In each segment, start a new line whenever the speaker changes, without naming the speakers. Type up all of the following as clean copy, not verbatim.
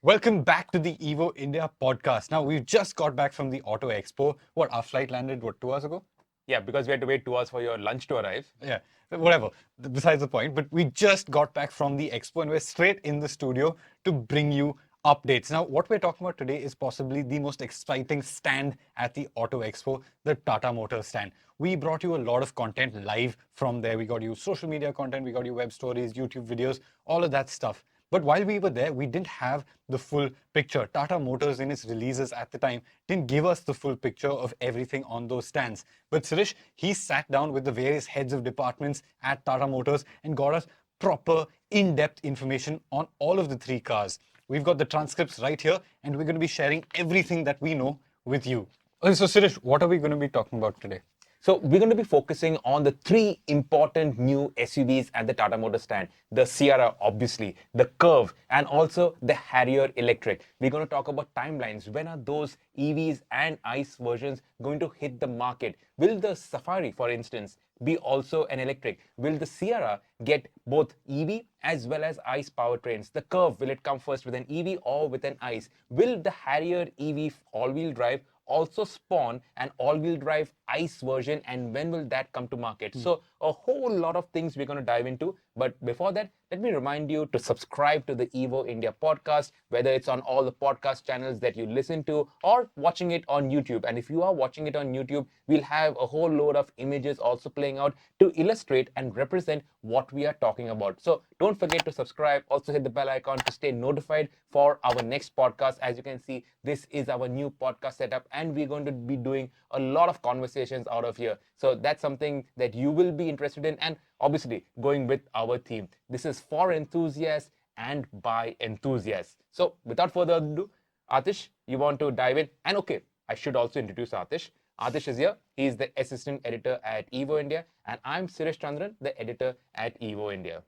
Welcome back to the Evo India podcast. Now, we've just got back from the Auto Expo. Our flight landed, 2 hours ago?
Yeah, because we had to wait 2 hours for your lunch to arrive.
Yeah, whatever. Besides the point. But we just got back from the Expo and we're straight in the studio to bring you updates. Now, what we're talking about today is possibly the most exciting stand at the Auto Expo, the Tata Motors stand. We brought you a lot of content live from there. We got you social media content, we got you web stories, YouTube videos, all of that stuff. But while we were there, we didn't have the full picture. Tata Motors, in its releases at the time, didn't give us the full picture of everything on those stands. But Sirish, he sat down with the various heads of departments at Tata Motors and got us proper, in-depth information on all of the three cars. We've got the transcripts right here, and we're going to be sharing everything that we know with you. Okay, so Sirish, what are we going to be talking about today?
So we're going to be focusing on the three important new SUVs at the Tata Motors stand. The Sierra, obviously, the Curvv, and also the Harrier Electric. We're going to talk about timelines. When are those EVs and ICE versions going to hit the market? Will the Safari, for instance, be also an electric? Will the Sierra get both EV as well as ICE powertrains? The Curvv, will it come first with an EV or with an ICE? Will the Harrier EV all-wheel drive also spawn an all-wheel drive ICE version, and when will that come to market? So a whole lot of things we're going to dive into. But before that, let me remind you to subscribe to the Evo India podcast, whether it's on all the podcast channels that you listen to or watching it on YouTube. And if you are watching it on YouTube, we'll have a whole load of images also playing out to illustrate and represent what we are talking about. So don't forget to subscribe. Also hit the bell icon to stay notified for our next podcast. As you can see, this is our new podcast setup, and we're going to be doing a lot of conversations out of here. So that's something that you will be interested in, and obviously going with our theme. This is for enthusiasts and by enthusiasts. So without further ado, Atish, you want to dive in? And okay, I should also introduce Atish. Atish is here. He is the assistant editor at Evo India, and I'm Suresh Chandran, the editor at Evo India.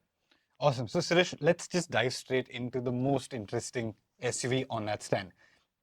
Awesome. So Suresh, let's just dive straight into the most interesting SUV on that stand.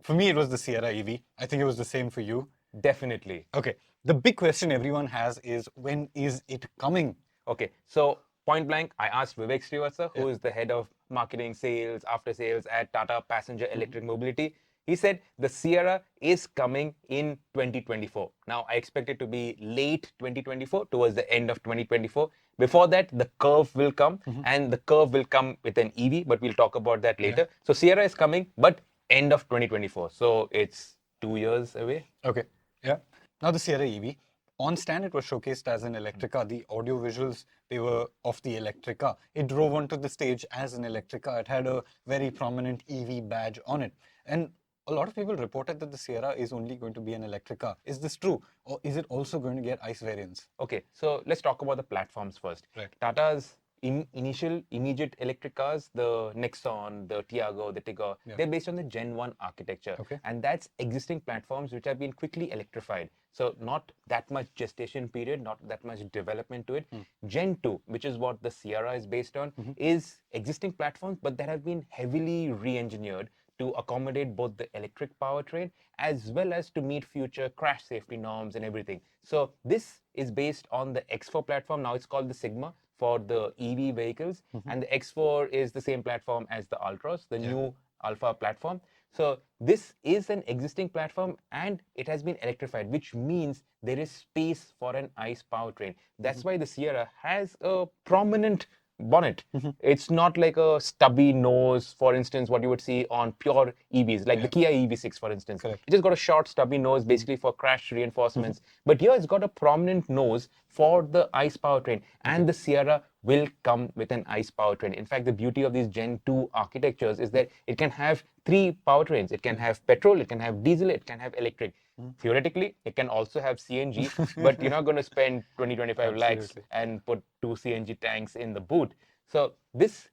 For me, it was the Sierra EV. I think it was the same for you.
Definitely.
Okay. The big question everyone has is, when is it coming?
Okay, so point blank, I asked Vivek Srivastava, who is the head of marketing, sales, after sales at Tata Passenger Electric Mobility. He said the Sierra is coming in 2024. Now, I expect it to be late 2024, towards the end of 2024. Before that, the Curvv will come, and the Curvv will come with an EV, but we'll talk about that later. So Sierra is coming, but end of 2024. So it's 2 years away.
Okay. Yeah. Now the Sierra EV. On stand, it was showcased as an Electrica. The audio visuals, they were of the Electrica. It drove onto the stage as an Electrica. It had a very prominent EV badge on it. And a lot of people reported that the Sierra is only going to be an Electrica. Is this true? Or is it also going to get ICE variants?
Okay, so let's talk about the platforms first.
Right.
Tata's immediate electric cars, the Nexon, the Tiago, the Tigor, they're based on the Gen 1 architecture.
Okay.
And that's existing platforms which have been quickly electrified. So not that much gestation period, not that much development to it. Gen 2, which is what the Sierra is based on, is existing platforms, but that have been heavily re-engineered to accommodate both the electric powertrain as well as to meet future crash safety norms and everything. So this is based on the X4 platform. Now it's called the Sigma for the EV vehicles, and the X4 is the same platform as the Altroz, the new Alpha platform. So this is an existing platform and it has been electrified, which means there is space for an ICE powertrain. That's why the Sierra has a prominent bonnet. It's not like a stubby nose, for instance, what you would see on pure EVs, like the Kia EV6, for instance.
Correct.
It just got a short, stubby nose, basically for crash reinforcements. But here it's got a prominent nose for the ICE powertrain, and the Sierra will come with an ICE powertrain. In fact, the beauty of these Gen 2 architectures is that it can have three powertrains. It can have petrol, it can have diesel, it can have electric. Theoretically, it can also have CNG, but you're not going to spend 20-25 lakhs and put 2 CNG tanks in the boot. So this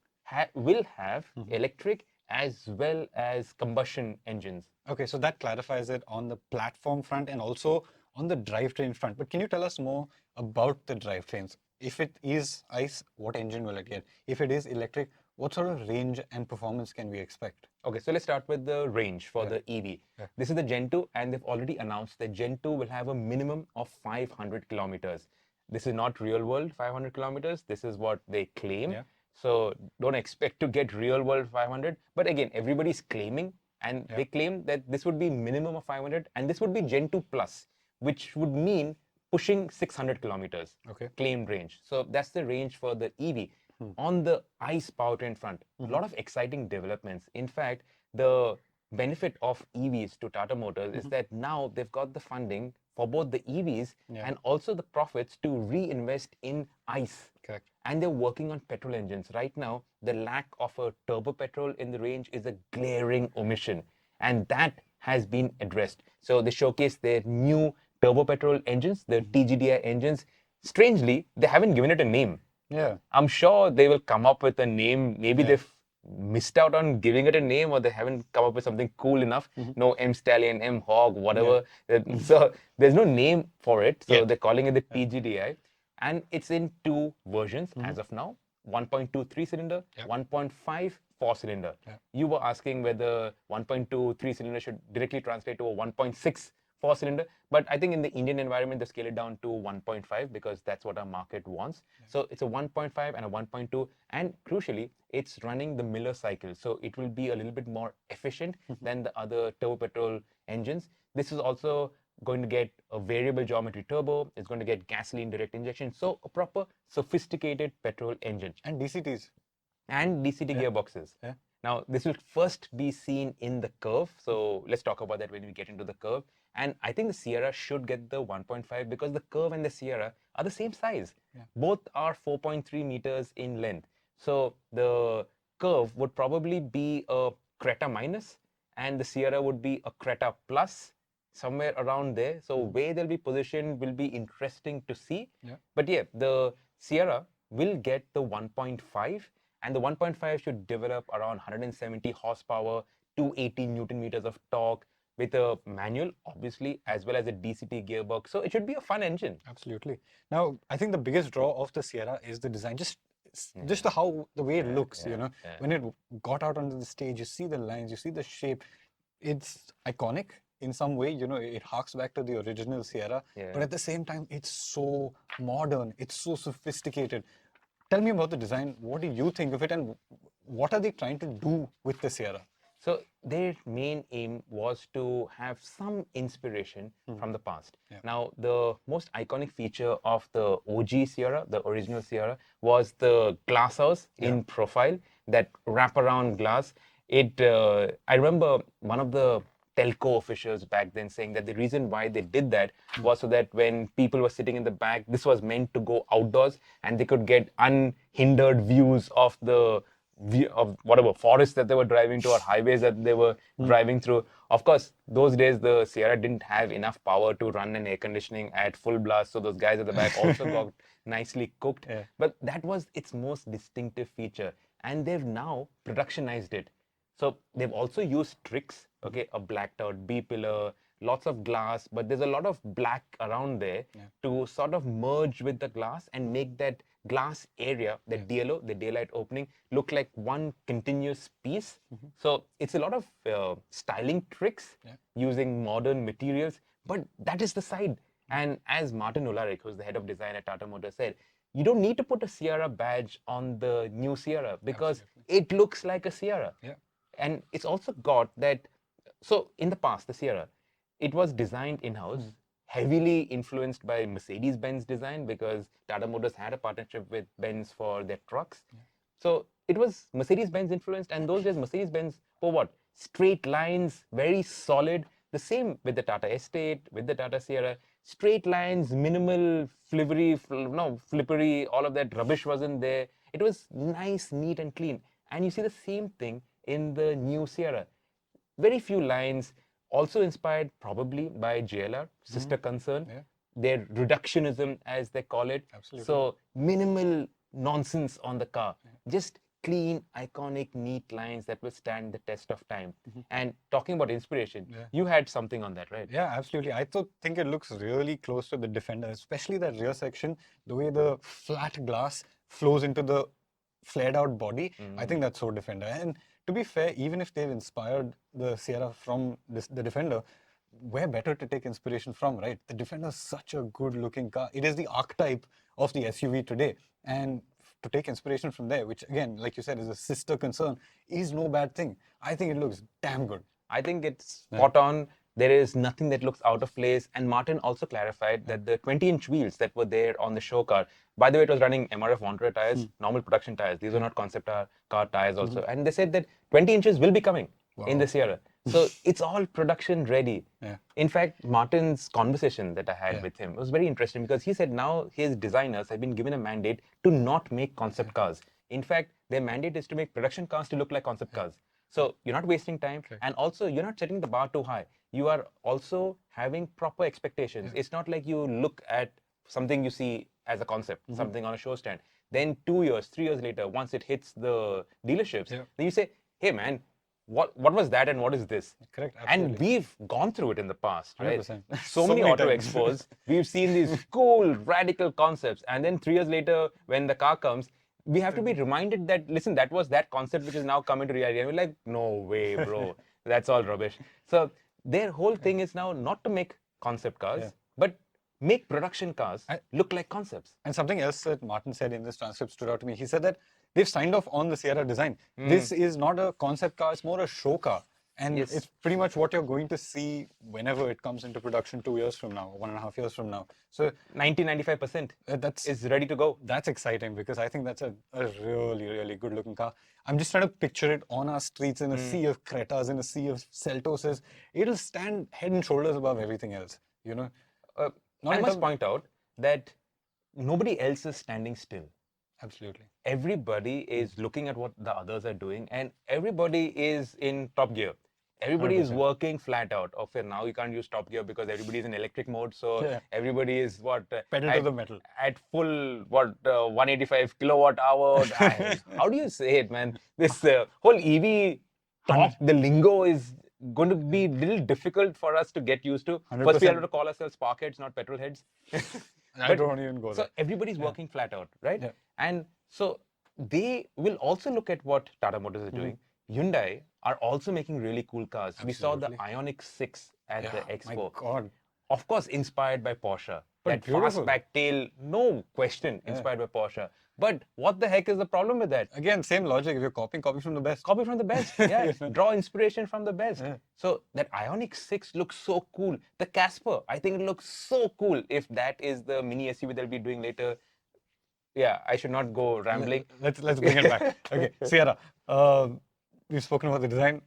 will have electric as well as combustion engines.
Okay, so that clarifies it on the platform front and also on the drivetrain front. But can you tell us more about the drivetrains? If it is ICE, what engine will it get? If it is electric, what sort of range and performance can we expect?
Okay, so let's start with the range for the EV. This is the Gen 2, and they've already announced that Gen 2 will have a minimum of 500 kilometers. This is not real world 500 kilometers. This is what they claim. So don't expect to get real world 500. But again, everybody's claiming, and
Yeah.
they claim that this would be minimum of 500, and this would be Gen 2 plus, which would mean pushing 600 kilometers
Okay.
claimed range. So that's the range for the EV. On the ICE powertrain front, a lot of exciting developments. In fact, the benefit of EVs to Tata Motors is that now they've got the funding for both the EVs
Yeah.
and also the profits to reinvest in ICE.
Correct.
And they're working on petrol engines. Right now, the lack of a turbo petrol in the range is a glaring omission, and that has been addressed. So they showcase their new turbo petrol engines, the TGDI engines. Strangely, they haven't given it a name.
Yeah.
I'm sure they will come up with a name. Maybe
Yeah.
they've missed out on giving it a name, or they haven't come up with something cool enough. No M Stallion, M Hog, whatever. So there's no name for it. So
Yet.
they're calling it the TGDI. And it's in two versions as of now: 1.2 3-cylinder,
Yeah.
1.5 4-cylinder.
Yeah.
You were asking whether 1.2 3-cylinder should directly translate to a 1.6 4-cylinder, but I think in the Indian environment they scale it down to 1.5 because that's what our market wants. So it's a 1.5 and a 1.2, and crucially, it's running the Miller cycle, so it will be a little bit more efficient than the other turbo petrol engines. This is also going to get a variable geometry turbo. It's going to get gasoline direct injection, so a proper sophisticated petrol engine
And DCTs.
and DCT gearboxes.
Yeah.
Now, this will first be seen in the Curvv. So let's talk about that when we get into the Curvv. And I think the Sierra should get the 1.5 because the Curvv and the Sierra are the same size.
Yeah.
Both are 4.3 meters in length. So the Curvv would probably be a Creta minus, and the Sierra would be a Creta plus, somewhere around there. So where they'll be positioned will be interesting to see.
Yeah.
But yeah, the Sierra will get the 1.5, and the 1.5 should develop around 170 horsepower, 280 newton meters of torque with a manual, obviously, as well as a DCT gearbox. So it should be a fun engine.
Absolutely. Now, I think the biggest draw of the Sierra is the design. Just the way it looks,
yeah.
when it got out onto the stage, you see the lines, you see the shape. It's iconic in some way, it harks back to the original Sierra, but at the same time, it's so modern, it's so sophisticated. Tell me about the design. What do you think of it, and what are they trying to do with the Sierra?
So their main aim was to have some inspiration from the past.
Yeah.
Now, the most iconic feature of the OG Sierra, the original Sierra, was the glass house in profile, that wraparound glass. I remember one of the telco officials back then saying that the reason why they did that was so that when people were sitting in the back, this was meant to go outdoors and they could get unhindered views of the of whatever forest that they were driving to or highways that they were driving through. Of course, those days the Sierra didn't have enough power to run an air conditioning at full blast, so those guys at the back also got nicely cooked.
Yeah.
But that was its most distinctive feature, and they've now productionized it. So they've also used tricks, okay, a blacked out B pillar, lots of glass, but there's a lot of black around there to sort of merge with the glass and make that glass area, the DLO, the daylight opening, look like one continuous piece. So it's a lot of styling tricks using modern materials, but that is the side. And as Martin Ularik, who's the head of design at Tata Motors, said, you don't need to put a Sierra badge on the new Sierra because it looks like a Sierra.
Yeah.
And it's also got that, so in the past, the Sierra, it was designed in-house, heavily influenced by Mercedes-Benz design because Tata Motors had a partnership with Benz for their trucks. So it was Mercedes-Benz influenced, and those days Mercedes-Benz for what? Straight lines, very solid. The same with the Tata Estate, with the Tata Sierra. Straight lines, minimal flippery, all of that rubbish wasn't there. It was nice, neat, and clean. And you see the same thing in the new Sierra. Very few lines, also inspired probably by JLR, sister concern. Their reductionism, as they call it.
Absolutely.
So minimal nonsense on the car. Just clean, iconic, neat lines that will stand the test of time. And talking about inspiration, you had something on that, right?
Yeah, absolutely. I think it looks really close to the Defender, especially that rear section, the way the flat glass flows into the flared out body. I think that's so Defender. And to be fair, even if they've inspired the Sierra from the Defender, where better to take inspiration from, right? The Defender is such a good looking car. It is the archetype of the SUV today. And to take inspiration from there, which again, like you said, is a sister concern, is no bad thing. I think it looks damn good.
I think it's spot on. There is nothing that looks out of place. And Martin also clarified that the 20-inch wheels that were there on the show car, by the way, it was running MRF Wanderer tires, normal production tires. These were not concept car tires also. And they said that 20 inches will be coming in the Sierra. So it's all production ready.
Yeah.
In fact, Martin's conversation that I had with him was very interesting because he said now his designers have been given a mandate to not make concept cars. In fact, their mandate is to make production cars to look like concept cars. So you're not wasting time, and also you're not setting the bar too high. You are also having proper expectations. It's not like you look at something you see as a concept, something on a show stand. Then 2 years, 3 years later, once it hits the dealerships, then you say, hey man, what was that and what is this?
Correct,
And
absolutely.
we've gone through it in the past, right?
100%.
So
So
many
many
auto
times.
expos, we've seen these cool, radical concepts. And then 3 years later, when the car comes, we have to be reminded that, listen, that was that concept which is now come into reality. And we're like, no way, bro. That's all rubbish. So their whole thing is now not to make concept cars, but make production cars look like concepts.
And something else that Martin said in this transcript stood out to me. He said that they've signed off on the Sierra design. This is not a concept car, it's more a show car. And it's pretty much what you're going to see whenever it comes into production 2 years from now, 1.5 years from now. So
90-95%
that's
is ready to go.
That's exciting because I think that's a really, really good looking car. I'm just trying to picture it on our streets in a sea of Cretas, in a sea of Seltoses. It'll stand head and shoulders above everything else, you know.
I must point out that nobody else is standing still.
Absolutely.
Everybody is looking at what the others are doing, and everybody is in top gear. Everybody is
100%.
working flat out. Okay, now you can't use top gear because everybody is in electric mode. So everybody is
Pedal to the metal.
At full 185 kilowatt hour. How do you say it, man? This whole EV talk, the lingo is going to be a little difficult for us to get used to. First, we have to call ourselves spark heads, not petrol heads.
I don't even go there.
So everybody's working flat out, right? And so they will also look at what Tata Motors is doing. Hyundai are also making really cool cars. We saw the Ioniq 6 at the Expo.
My God.
Of course, inspired by Porsche.
But
That fastback tail, no question, inspired by Porsche. But what the heck is the problem with that?
Again, same logic. If you're copying, copy from the best.
Copy from the best. Yeah. Draw inspiration from the best. So that Ioniq 6 looks so cool. The Casper, I think it looks so cool if that is the mini SUV they'll be doing later. Yeah, I should not go rambling.
Let's bring it back. Okay, Sierra. We've spoken about the design.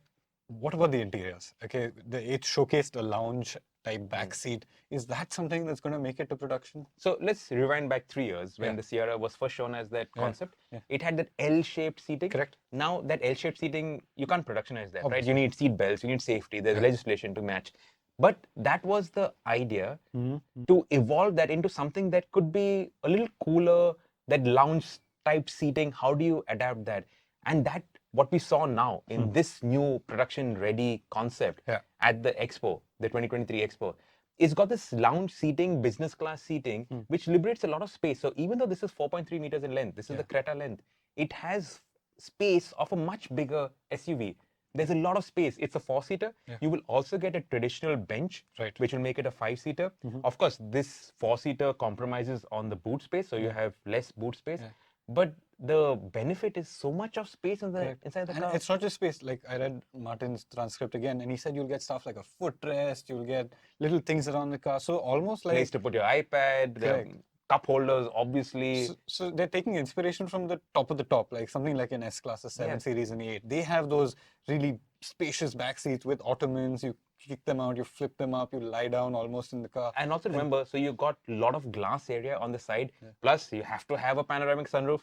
What about the interiors? Okay, it showcased a lounge type back seat. Is that something that's going to make it to production?
So let's rewind back 3 years when the Sierra was first shown as that concept. It had that L-shaped seating.
Correct.
Now that L-shaped seating, you can't productionize that, right? You need seat belts, you need safety. There's legislation to match. But that was the idea to evolve that into something that could be a little cooler, that lounge type seating. How do you adapt that? And that what we saw now in this new production ready concept at the Expo, the 2023 Expo, it's got this lounge seating, business class seating, which liberates a lot of space. So even though this is 4.3 meters in length, this is the Creta length, it has space of a much bigger SUV. There's a lot of space. It's a 4-seater. You will also get a traditional bench, which will make it a 5-seater. Of course, this 4-seater compromises on the boot space, so you have less boot space. But the benefit is so much of space inside the car.
It's not just space. Like I read Martin's transcript again, and he said you'll get stuff like a footrest, you'll get little things around the car. So almost like
place to put your iPad, the cup holders, obviously.
So they're taking inspiration from the top of the top, like something like an S-Class, a 7 Series and 8. They have those really spacious back seats with ottomans. You kick them out, you flip them up, you lie down almost in the car.
And also remember, so you got a lot of glass area on the side. Plus, you have to have a panoramic sunroof.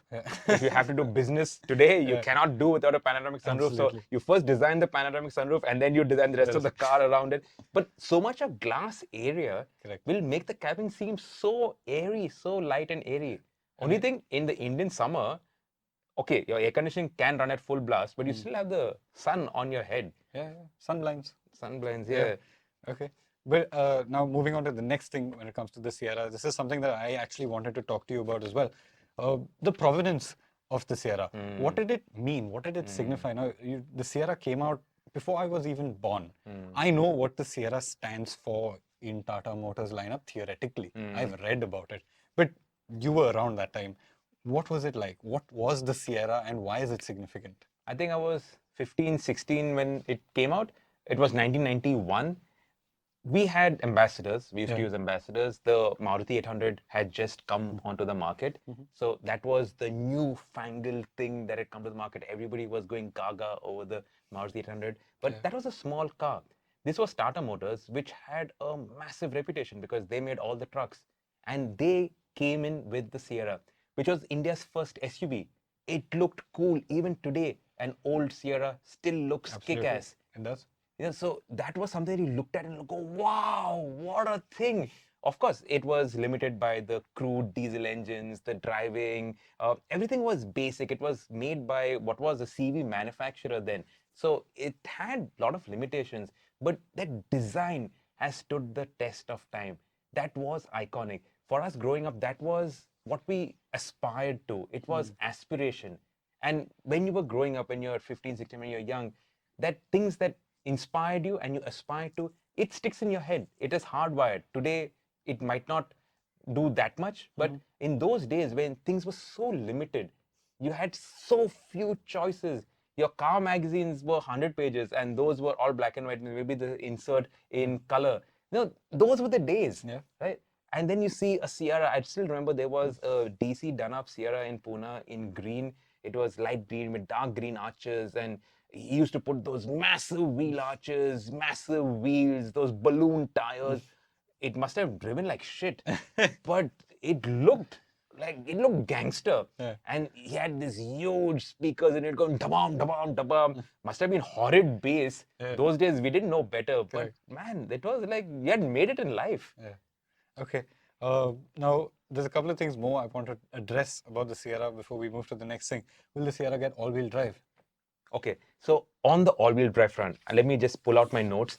If you have to do business today, you cannot do without a panoramic sunroof.
Absolutely.
So you first design the panoramic sunroof and then you design the rest of the car around it. But so much of glass area will make the cabin seem so airy, so light and airy. Only thing, in the Indian summer, okay, your air conditioning can run at full blast, but you still have the sun on your head.
Sun blinds.
Sun blinds,
Okay. But now moving on to the next thing when it comes to the Sierra, this is something that I actually wanted to talk to you about as well. The provenance of the Sierra. What did it mean? What did it signify? Now, the Sierra came out before I was even born. I know what the Sierra stands for in Tata Motors lineup theoretically. I've read about it. But you were around that time. What was it like? What was the Sierra and why is it significant?
I think I was 15, 16 when it came out. It was 1991. We had ambassadors. We used to
Yeah.
use ambassadors. The Maruti 800 had just come onto the market. So that was the newfangled thing that had come to the market. Everybody was going gaga over the Maruti 800. But that was a small car. This was Tata Motors, which had a massive reputation because they made all the trucks. And they came in with the Sierra, which was India's first SUV. It looked cool. Even today, an old Sierra still looks
Absolutely.
kick-ass.
It does.
Yeah, so that was something you looked at and go, wow, what a thing. Of course, it was limited by the crude diesel engines, the driving, everything was basic. It was made by what was a CV manufacturer then. So it had a lot of limitations, but that design has stood the test of time. That was iconic. For us growing up, that was what we aspired to. It was aspiration. And when you were growing up, when you're 15, 16, when you're young, that things that inspired you and you aspire to, it sticks in your head. It is hardwired. Today, it might not do that much, but in those days when things were so limited, you had so few choices. Your car magazines were 100 pages and those were all black and white, and maybe the insert in color. Those were the days,
Yeah.
right? And then you see a Sierra. I still remember there was a DC done-up Sierra in Pune in green. It was light green with dark green arches, and he used to put those massive wheel arches, massive wheels, those balloon tires. It must have driven like shit, but it looked gangster.
Yeah.
And he had these huge speakers in it going da-bam, da-bam, da-bam. Must have been horrid bass.
Yeah.
Those days we didn't know better, but
Correct.
man, it was like you had made it in life.
Yeah. Okay. Now, there's a couple of things more I want to address about the Sierra before we move to the next thing. Will the Sierra get all-wheel drive?
Okay, so on the all-wheel drive front, let me just pull out my notes.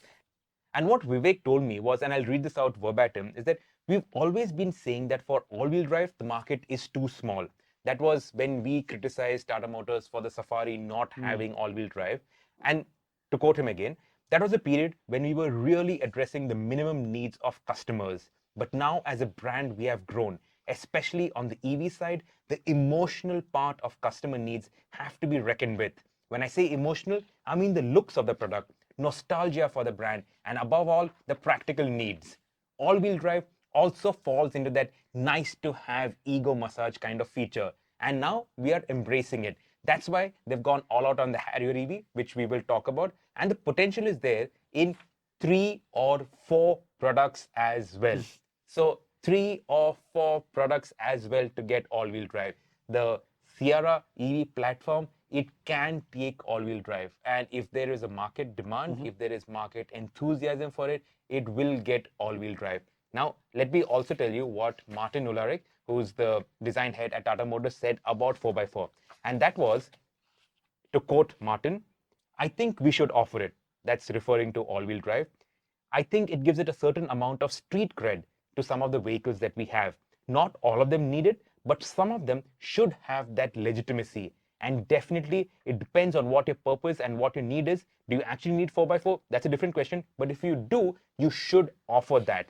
And what Vivek told me was, and I'll read this out verbatim, is that we've always been saying that for all-wheel drive, the market is too small. That was when we criticized Tata Motors for the Safari not having all-wheel drive. And to quote him again, that was a period when we were really addressing the minimum needs of customers. But now, as a brand, we have grown, especially on the EV side. The emotional part of customer needs have to be reckoned with. When I say emotional, I mean the looks of the product, nostalgia for the brand, and above all, the practical needs. All-wheel drive also falls into that nice to have ego massage kind of feature. And now we are embracing it. That's why they've gone all out on the Harrier EV, which we will talk about. And the potential is there in 3 or 4 products as well. So 3 or 4 products as well to get all-wheel drive. The Sierra EV platform, it can take all-wheel drive. And if there is a market demand, if there is market enthusiasm for it, it will get all-wheel drive. Now, let me also tell you what Martin Ullrich, who's the design head at Tata Motors, said about 4x4. And that was, to quote Martin, I think we should offer it. That's referring to all-wheel drive. I think it gives it a certain amount of street cred to some of the vehicles that we have. Not all of them need it, but some of them should have that legitimacy. And definitely, it depends on what your purpose and what your need is. Do you actually need 4x4? That's a different question. But if you do, you should offer that.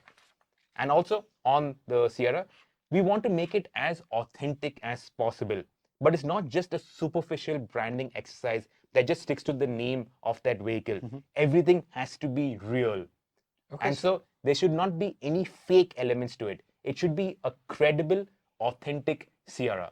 And also on the Sierra, we want to make it as authentic as possible. But it's not just a superficial branding exercise that just sticks to the name of that vehicle. Everything has to be real.
Okay.
And so there should not be any fake elements to it. It should be a credible, authentic Sierra.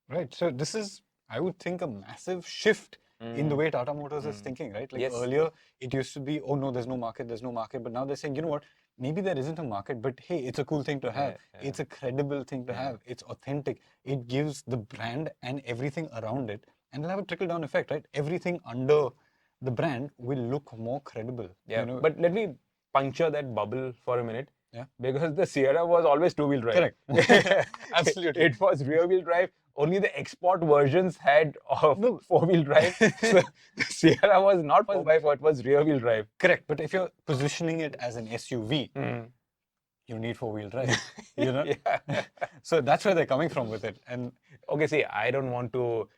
Right. So this is, I would think, a massive shift in the way Tata Motors is thinking, right? Like
Yes.
earlier, it used to be, oh no, there's no market, there's no market. But now they're saying, you know what? Maybe there isn't a market, but hey, it's a cool thing to have. It's a credible thing to have. It's authentic. It gives the brand and everything around it, and it'll have a trickle down effect, right? Everything under the brand will look more credible.
Yeah,
You know?
but let me puncture that bubble for a minute.
Yeah.
Because the Sierra was always two-wheel drive.
Correct. Absolutely.
It was rear-wheel drive. Only the export versions had four-wheel drive. So the Sierra was not 4x4, it was rear-wheel drive.
Correct. But if you're positioning it as an SUV, you need four-wheel drive. You know?
Yeah.
So that's where they're coming from with it. And
Okay, see, I don't want to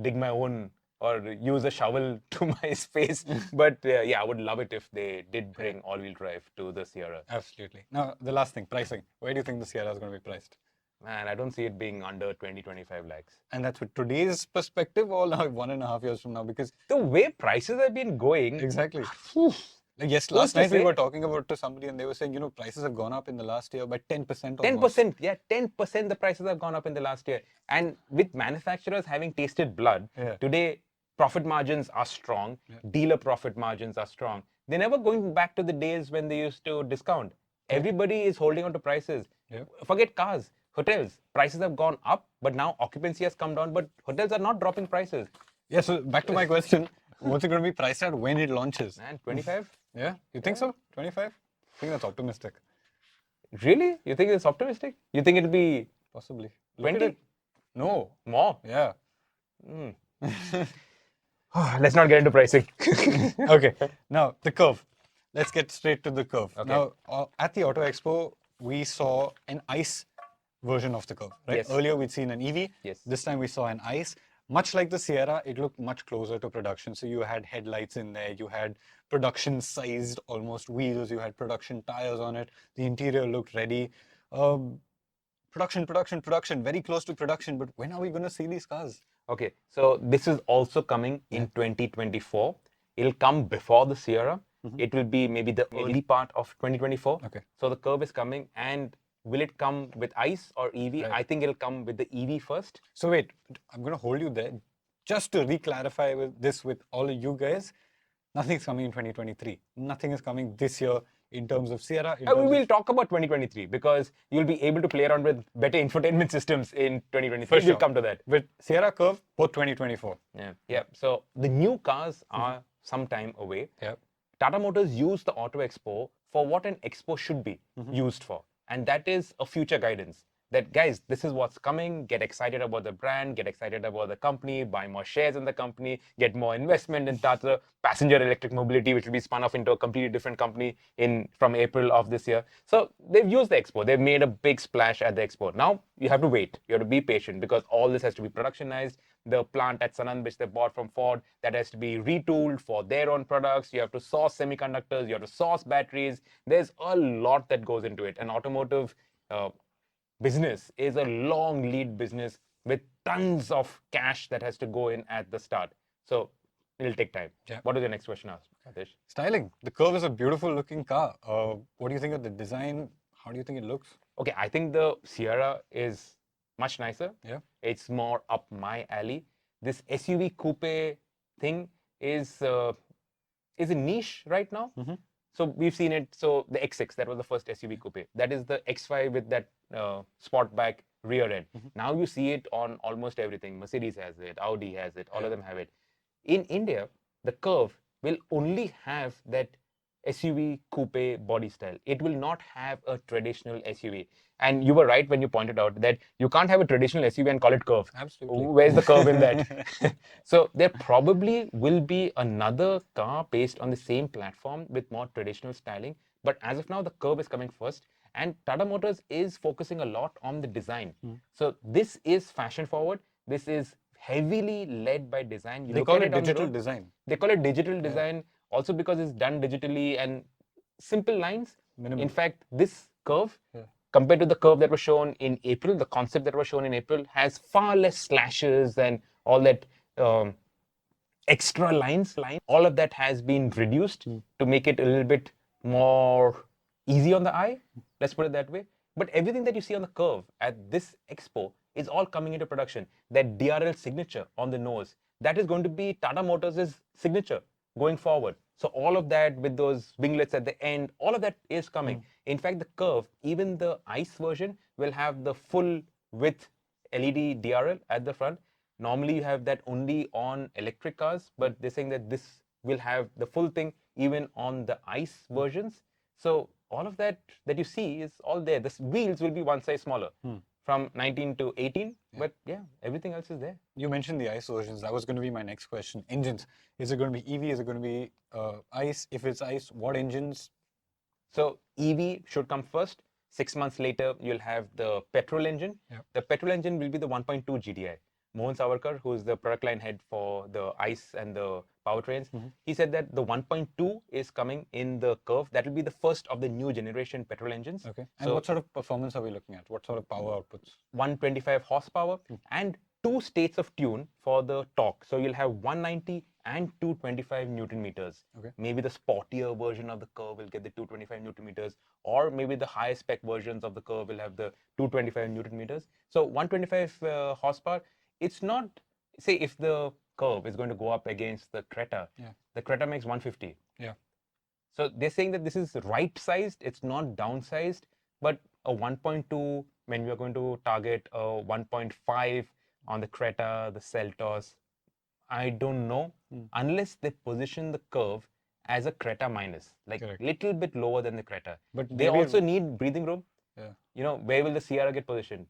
dig my own or use a shovel to my space, but yeah, I would love it if they did bring all-wheel drive to the Sierra.
absolutely. Now, the last thing, pricing. Where do you think the Sierra is going to be priced?
Man, I don't see it being under 20, 25 lakhs.
And that's with today's perspective or like 1.5 years from now, because
The way prices have been going,
exactly.
whew,
Like, yes,
who's
last
to
night we
say?
were talking about to somebody and they were saying, prices have gone up in the last year by 10% almost.
10%, yeah, 10% the prices have gone up in the last year. And with manufacturers having tasted blood,
Yeah.
today profit margins are strong, dealer profit margins are strong. They're never going back to the days when they used to discount. Everybody is holding on to prices.
Yeah.
Forget cars, hotels. Prices have gone up, but now occupancy has come down, but hotels are not dropping prices.
Yeah, so back to my question, what's it going to be priced at when it launches?
Man, 25?
Yeah, you think so? 25? I think that's optimistic.
Really? You think it's optimistic? You think it'll be
Possibly. Look
20?
at it. No.
More?
Yeah.
Let's not get into pricing.
Okay. Now, the curve. Let's get straight to the curve.
Okay.
Now, at the Auto Expo, we saw an ICE version of the curve, right?
Yes.
Earlier, we'd seen an EV.
Yes.
This time, we saw an ICE. Much like the Sierra, it looked much closer to production. So you had headlights in there, you had production-sized almost wheels, you had production tires on it. The interior looked ready. Production, very close to production. But when are we going to see these cars?
Okay, so this is also coming in 2024. It'll come before the Sierra. It will be maybe the early part of 2024.
Okay.
So the Curvv is coming, and will it come with ICE or EV? I think it'll come with the EV first.
So wait, I'm going to hold you there. Just to re-clarify with all of you guys, nothing's coming in 2023. Nothing is coming this year in terms of Sierra.
We will talk about 2023 because you'll be able to play around with better infotainment systems in 2023. We'll come to that.
With Sierra Curvv, both 2024.
Yeah. So the new cars are some time away.
Yeah.
Tata Motors used the Auto Expo for what an expo should be used for. And that is a future guidance. That, guys, this is what's coming. Get excited about the brand, get excited about the company, buy more shares in the company, get more investment in Tata Passenger Electric Mobility, which will be spun off into a completely different company from April of this year. So they've used the expo. They've made a big splash at the expo. Now you have to wait. You have to be patient because all this has to be productionized. The plant at Sanand, which they bought from Ford, that has to be retooled for their own products. You have to source semiconductors. You have to source batteries. There's a lot that goes into it. An automotive business is a long lead business with tons of cash that has to go in at the start. So it'll take time.
Yeah.
What is your next question, Adesh?
Styling. The Curvv is a beautiful looking car. What do you think of the design? How do you think it looks?
Okay, I think the Sierra is much nicer.
Yeah.
It's more up my alley. This SUV coupe thing is a niche right now. So we've seen it. So the X6, that was the first SUV coupe. That is the X5 with that Sportback rear end. Now you see it on almost everything. Mercedes has it, Audi has it, all of them have it. In India, the Curvv will only have that SUV coupe body style. It will not have a traditional SUV. And you were right when you pointed out that you can't have a traditional SUV and call it Curvv.
Absolutely.
Where's the Curvv in that? So there probably will be another car based on the same platform with more traditional styling. But as of now, the Curvv is coming first. And Tata Motors is focusing a lot on the design. So this is fashion forward. This is heavily led by design.
They call it digital design.
They call it digital design also because it's done digitally and simple lines.
Minimal.
In fact, this Curvv, compared to the Curvv that was shown in April, the concept that was shown in April has far less slashes and all that extra lines. All of that has been reduced to make it a little bit more easy on the eye. Let's put it that way. But everything that you see on the Curvv at this expo is all coming into production. That DRL signature on the nose, that is going to be Tata Motors' signature going forward. So all of that with those winglets at the end, all of that is coming. In fact, the Curvv, even the ICE version, will have the full width LED DRL at the front. Normally you have that only on electric cars, but they're saying that this will have the full thing even on the ICE versions. So all of that you see is all there. The wheels will be one size smaller from 19 to 18, but yeah, everything else is there.
You mentioned the ICE versions. That was going to be my next question. Engines. Is it going to be EV? Is it going to be ICE? If it's ICE, what engines?
So EV should come first. 6 months later, you'll have the petrol engine. The petrol engine will be the 1.2 GDI. Mohan Savarkar, who is the product line head for the ICE and the powertrains. He said that the 1.2 is coming in the Curvv. That will be the first of the new generation petrol engines.
Okay. And
So
what sort of performance are we looking at? What sort of power outputs?
125 horsepower and two states of tune for the torque. So you'll have 190 and 225 Newton meters.
Okay.
Maybe the sportier version of the Curvv will get the 225 Newton meters, or maybe the high spec versions of the Curvv will have the 225 Newton meters. So 125 horsepower, it's not, say if the Curvv is going to go up against the Creta, the Creta makes 150.
Yeah.
So they're saying that this is right sized, it's not downsized, but a 1.2 when we are going to target a 1.5 on the Creta, the Seltos, I don't know, unless they position the Curvv as a Creta minus, like
Correct.
little bit lower than the Creta.
But
they
maybe-
also need breathing room.
Yeah.
You know, where will the Sierra get positioned?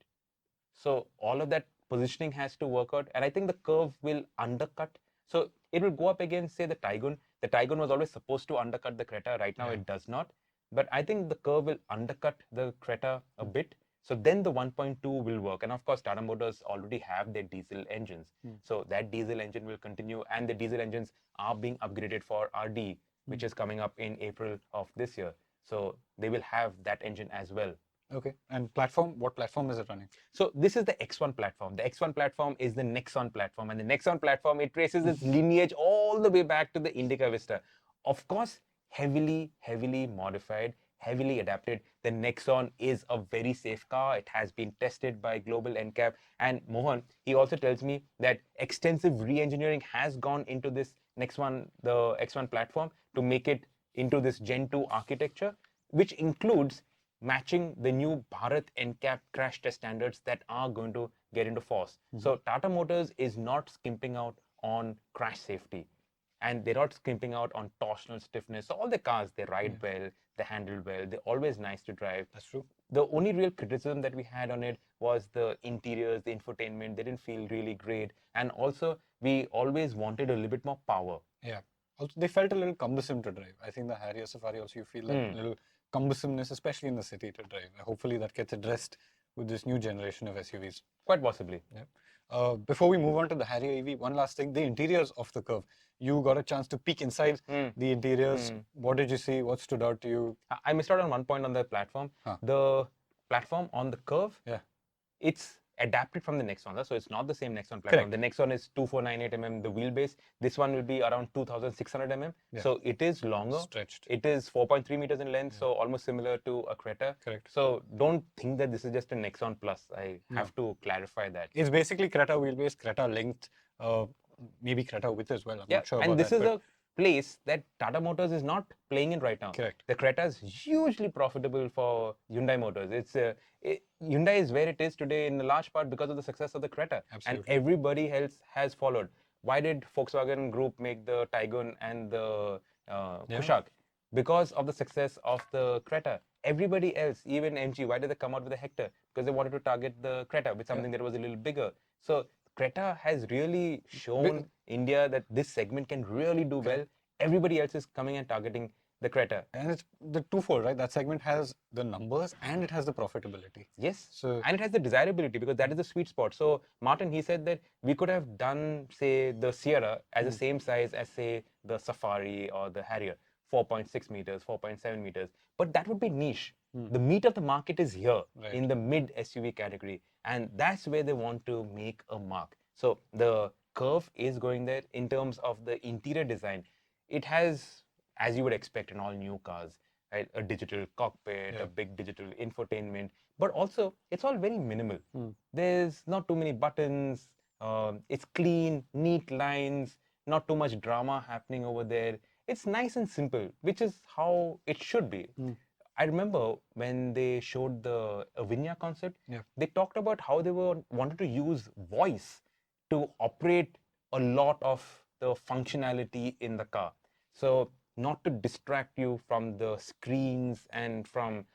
So all of that positioning has to work out, and I think the Curvv will undercut. So it will go up against, say, the Taygun. The Taygun was always supposed to undercut the Creta. Right now, it does not. But I think the Curvv will undercut the Creta a bit. So then the 1.2 will work. And of course, Tata Motors already have their diesel engines. So that diesel engine will continue, and the diesel engines are being upgraded for RD, which is coming up in April of this year. So they will have that engine as well.
Okay. And platform, what platform is it running?
So this is the X1 platform. The X1 platform is the Nexon platform, and the Nexon platform, it traces its lineage all the way back to the Indica Vista. Of course, heavily modified, heavily adapted. The Nexon is a very safe car. It has been tested by Global NCAP. And Mohan, he also tells me that extensive re-engineering has gone into this Nexon, the X1 platform, to make it into this Gen 2 architecture, which includes matching the new Bharat NCAP crash test standards that are going to get into force. So Tata Motors is not skimping out on crash safety, and they're not skimping out on torsional stiffness. So all the cars, they ride well, they handle well, they're always nice to drive.
That's true.
The only real criticism that we had on it was the interiors, the infotainment. They didn't feel really great, and also we always wanted a little bit more power.
Yeah. Also, they felt a little cumbersome to drive. I think the Harrier Safari also, you feel that little cumbersomeness, especially in the city to drive. Hopefully that gets addressed with this new generation of SUVs.
Quite possibly.
Yeah. Before we move on to the Harrier EV, one last thing, the interiors of the Curvv. You got a chance to peek inside the interiors. What did you see? What stood out to you?
I missed out on one point on the platform. The platform on the Curvv, it's adapted from the Nexon, so it's not the same Nexon platform.
Correct.
The Nexon is 2498 mm, the wheelbase. This one will be around 2600 mm. So it is longer.
Stretched.
It is 4.3 meters in length, so almost similar to a Creta.
Correct.
So don't think that this is just a Nexon Plus. I have to clarify that.
It's basically Creta wheelbase, Creta length, maybe Creta width as well. I'm not sure about
and this
that.
is a place that Tata Motors is not playing in right now.
Correct.
The Creta is hugely profitable for Hyundai Motors. Hyundai is where it is today in a large part because of the success of the Creta.
Absolutely.
And everybody else has followed. Why did Volkswagen Group make the Taygun and the Kushaq? Because of the success of the Creta. Everybody else, even MG, why did they come out with the Hector? Because they wanted to target the Creta with something that was a little bigger. So Creta has really shown India that this segment can really do well. Everybody else is coming and targeting the Creta.
And it's the twofold, right? That segment has the numbers and it has the profitability.
Yes.
So,
and it has the desirability because that is the sweet spot. So Martin, he said that we could have done, say, the Sierra as the same size as, say, the Safari or the Harrier, 4.6 meters, 4.7 meters. But that would be niche. The meat of the market is here in the mid SUV category. And that's where they want to make a mark. So the Curvv is going there in terms of the interior design. It has, as you would expect in all new cars, right, a digital cockpit, a big digital infotainment, but also it's all very minimal. There's not too many buttons. It's clean, neat lines, not too much drama happening over there. It's nice and simple, which is how it should be. I remember when they showed the Avinya concept, they talked about how they wanted to use voice to operate a lot of the functionality in the car. So not to distract you from the screens and from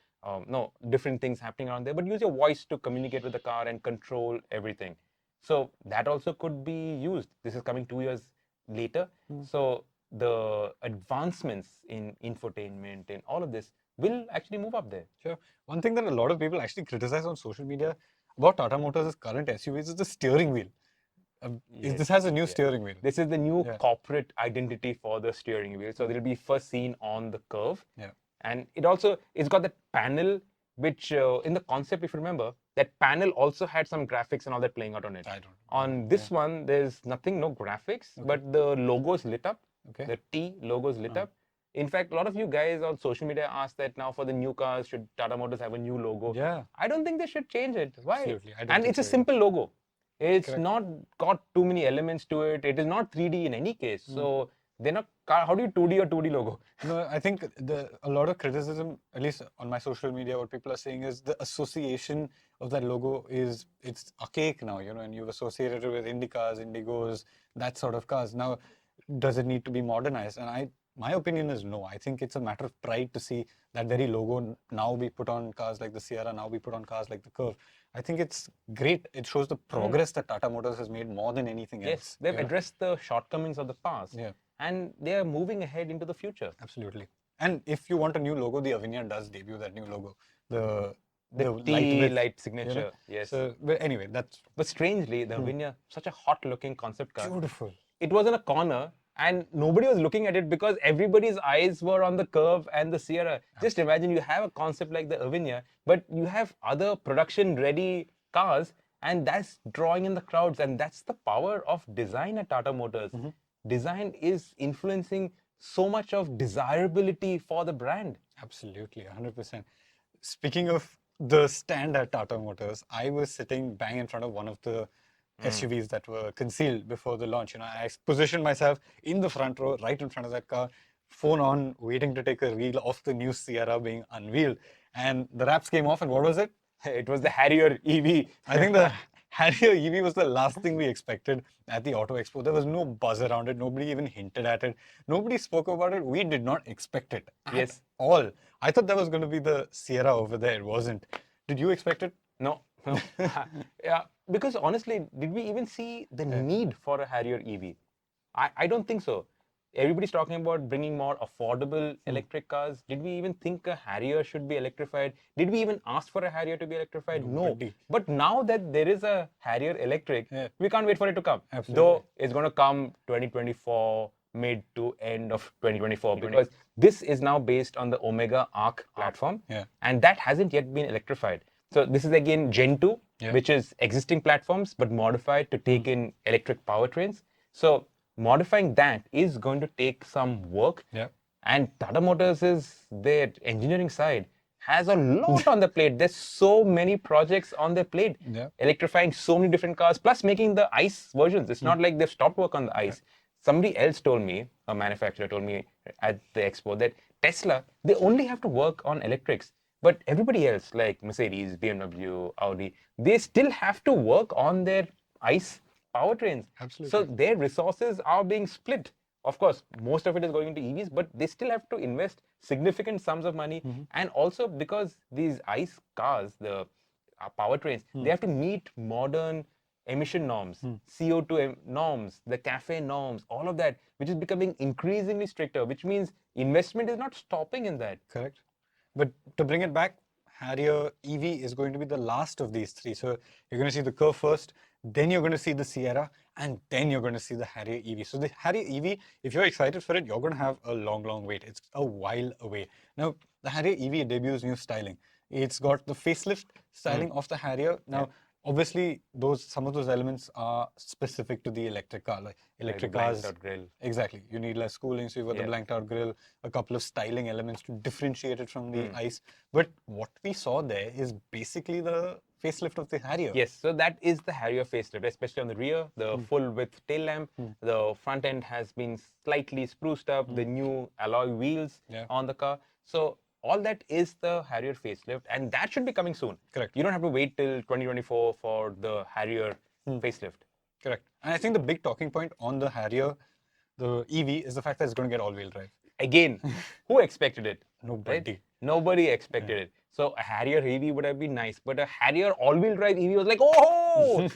different things happening around there, but use your voice to communicate with the car and control everything. So that also could be used. This is coming 2 years later. So the advancements in infotainment and all of this will actually move up there.
Sure. One thing that a lot of people actually criticize on social media about Tata Motors' current SUVs is the steering wheel. This has a new steering wheel.
This is the new
Yeah.
corporate identity for the steering wheel. So they'll be first seen on the Curvv.
Yeah.
And it's got that panel, which in the concept, if you remember, that panel also had some graphics and all that playing out on it.
I don't know.
On this one, there's nothing, no graphics, but the logo's lit up.
Okay.
The T logo's lit up. In fact, a lot of you guys on social media asked that now for the new cars, should Tata Motors have a new logo?
Yeah.
I don't think they should change it. Why?
Absolutely. I don't
And
think
it's a
so either.
simple logo. It's
Correct.
not got too many elements to it. It is not 3D in any case. So they're not. How do you 2D or 2D logo?
No, I think a lot of criticism, at least on my social media, what people are saying is the association of that logo it's archaic now, and you've associated it with Indy cars, Indigos, that sort of cars. Now, does it need to be modernized? And my opinion is no. I think it's a matter of pride to see that very logo now be put on cars like the Sierra, now be put on cars like the Curvv. I think it's great. It shows the progress that Tata Motors has made more than anything else.
Yes, they've addressed the shortcomings of the past.
Yeah.
And they are moving ahead into the future.
Absolutely. And if you want a new logo, the Avinia does debut that new logo. The
T
width,
light signature. Yes.
So, but anyway, that's
But strangely, the Avinia, such a hot looking concept car.
beautiful.
It was in a corner and nobody was looking at it because everybody's eyes were on the Curvv and the Sierra. Just imagine you have a concept like the Avinia, but you have other production ready cars and that's drawing in the crowds. And that's the power of design at Tata Motors. Design is influencing so much of desirability for the brand.
Absolutely, 100%. Speaking of the stand at Tata Motors, I was sitting bang in front of one of the SUVs that were concealed before the launch. I positioned myself in the front row, right in front of that car, phone on, waiting to take a reel of the new Sierra being unveiled. And the wraps came off, and what was it?
It was the Harrier EV.
I think the Harrier EV was the last thing we expected at the Auto Expo. There was no buzz around it. Nobody even hinted at it. Nobody spoke about it. We did not expect it at all. I thought that was going to be the Sierra over there. It wasn't. Did you expect it?
No. Yeah, because honestly, did we even see the need for a Harrier EV? I don't think so. Everybody's talking about bringing more affordable electric cars. Did we even think a Harrier should be electrified? Did we even ask for a Harrier to be electrified? No. But now that there is a Harrier electric, we can't wait for it to come.
Absolutely.
Though it's going to come 2024, mid to end of 2024, because this is now based on the Omega Arc platform, and that hasn't yet been electrified. So this is again Gen 2, which is existing platforms, but modified to take in electric powertrains. So modifying that is going to take some work. And Tata Motors' their engineering side has a lot on the plate. There's so many projects on their plate. Electrifying so many different cars, plus making the ICE versions. It's not like they've stopped work on the ICE. Somebody else told me, a manufacturer told me at the Expo, that Tesla, they only have to work on electrics. But everybody else, like Mercedes, BMW, Audi, they still have to work on their ICE powertrains.
Absolutely.
So their resources are being split. Of course, most of it is going into EVs, but they still have to invest significant sums of money. And also because these ICE cars, the powertrains, they have to meet modern emission norms, CO2 norms, the CAFE norms, all of that, which is becoming increasingly stricter, which means investment is not stopping in that.
Correct. But to bring it back, Harrier EV is going to be the last of these three. So you're going to see the Curvv first, then you're going to see the Sierra, and then you're going to see the Harrier EV. So the Harrier EV, if you're excited for it, you're going to have a long, long wait. It's a while away. Now, the Harrier EV debuts new styling. It's got the facelift styling of the Harrier. Now, obviously, some of those elements are specific to the electric car. Like electric cars,
blanked out grille.
Exactly. You need less cooling, so you've got the blanked out grille, a couple of styling elements to differentiate it from the ICE. But what we saw there is basically the facelift of the Harrier.
Yes, so that is the Harrier facelift, especially on the rear, the full width tail lamp. The front end has been slightly spruced up, the new alloy wheels on the car. So all that is the Harrier facelift, and that should be coming soon.
Correct.
You don't have to wait till 2024 for the Harrier facelift.
Correct. And I think the big talking point on the Harrier, the EV, is the fact that it's going to get all-wheel drive.
Again, who expected it?
Nobody.
Right? Nobody expected it. So a Harrier EV would have been nice, but a Harrier all-wheel drive EV was like, oh,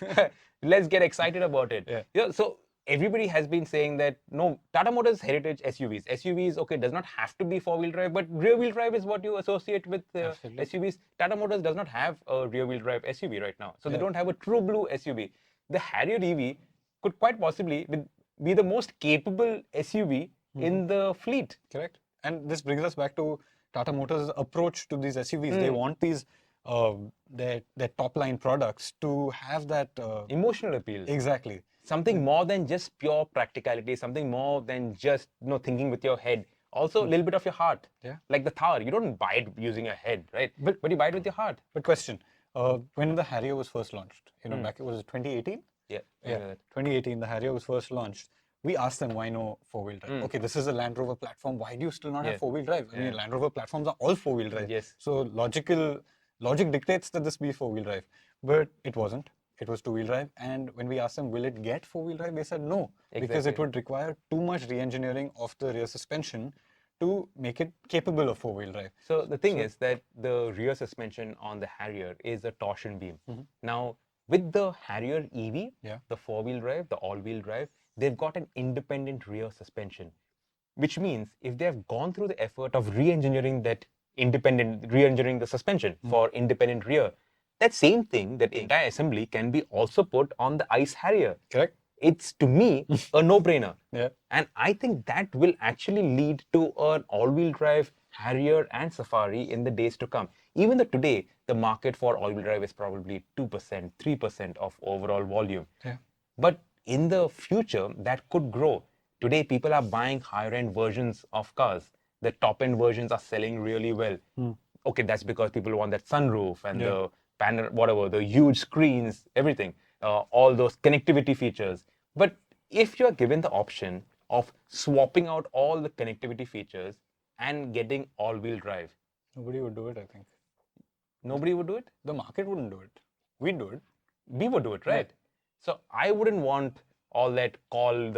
let's get excited about it. So everybody has been saying that, no, Tata Motors heritage SUVs, okay, does not have to be four-wheel drive, but rear-wheel drive is what you associate with SUVs. Tata Motors does not have a rear-wheel drive SUV right now. So they don't have a true blue SUV. The Harrier EV could quite possibly be the most capable SUV in the fleet.
Correct. And this brings us back to Tata Motors' approach to these SUVs. They want these their top line products to have that
Emotional appeal.
exactly.
Something more than just pure practicality, something more than just thinking with your head. Also a little bit of your heart.
Yeah.
Like the Thar, you don't buy it using your head, right? But you buy it with your heart.
But question, when the Harrier was first launched, back it was 2018.
Yeah.
Yeah, 2018, the Harrier was first launched. We asked them why no four-wheel drive. Okay, this is a Land Rover platform. Why do you still not have four-wheel drive? I mean, Land Rover platforms are all four-wheel drive.
Yes.
So logic dictates that this be four-wheel drive, but it wasn't. It was two-wheel drive. And when we asked them, will it get four-wheel drive? They said no, because it would require too much re-engineering of the rear suspension to make it capable of four-wheel drive.
So the thing is that the rear suspension on the Harrier is a torsion beam. Now, with the Harrier EV, the four-wheel drive, the all-wheel drive, they've got an independent rear suspension, which means if they have gone through the effort of re-engineering the suspension for independent rear, that same thing, that entire assembly can be also put on the ICE Harrier.
Correct.
It's, to me, a no-brainer.
Yeah.
And I think that will actually lead to an all-wheel drive Harrier and Safari in the days to come. Even though today, the market for all-wheel drive is probably 2%, 3% of overall volume.
Yeah.
But in the future, that could grow. Today, people are buying higher-end versions of cars. The top-end versions are selling really well. Okay, that's because people want that sunroof and the panel, whatever, the huge screens, everything, all those connectivity features. But if you're given the option of swapping out all the connectivity features and getting all-wheel drive,
Nobody would do it, I think.
nobody would do it.
The market wouldn't do it. We'd do it.
We would do it, right? So I wouldn't want all that call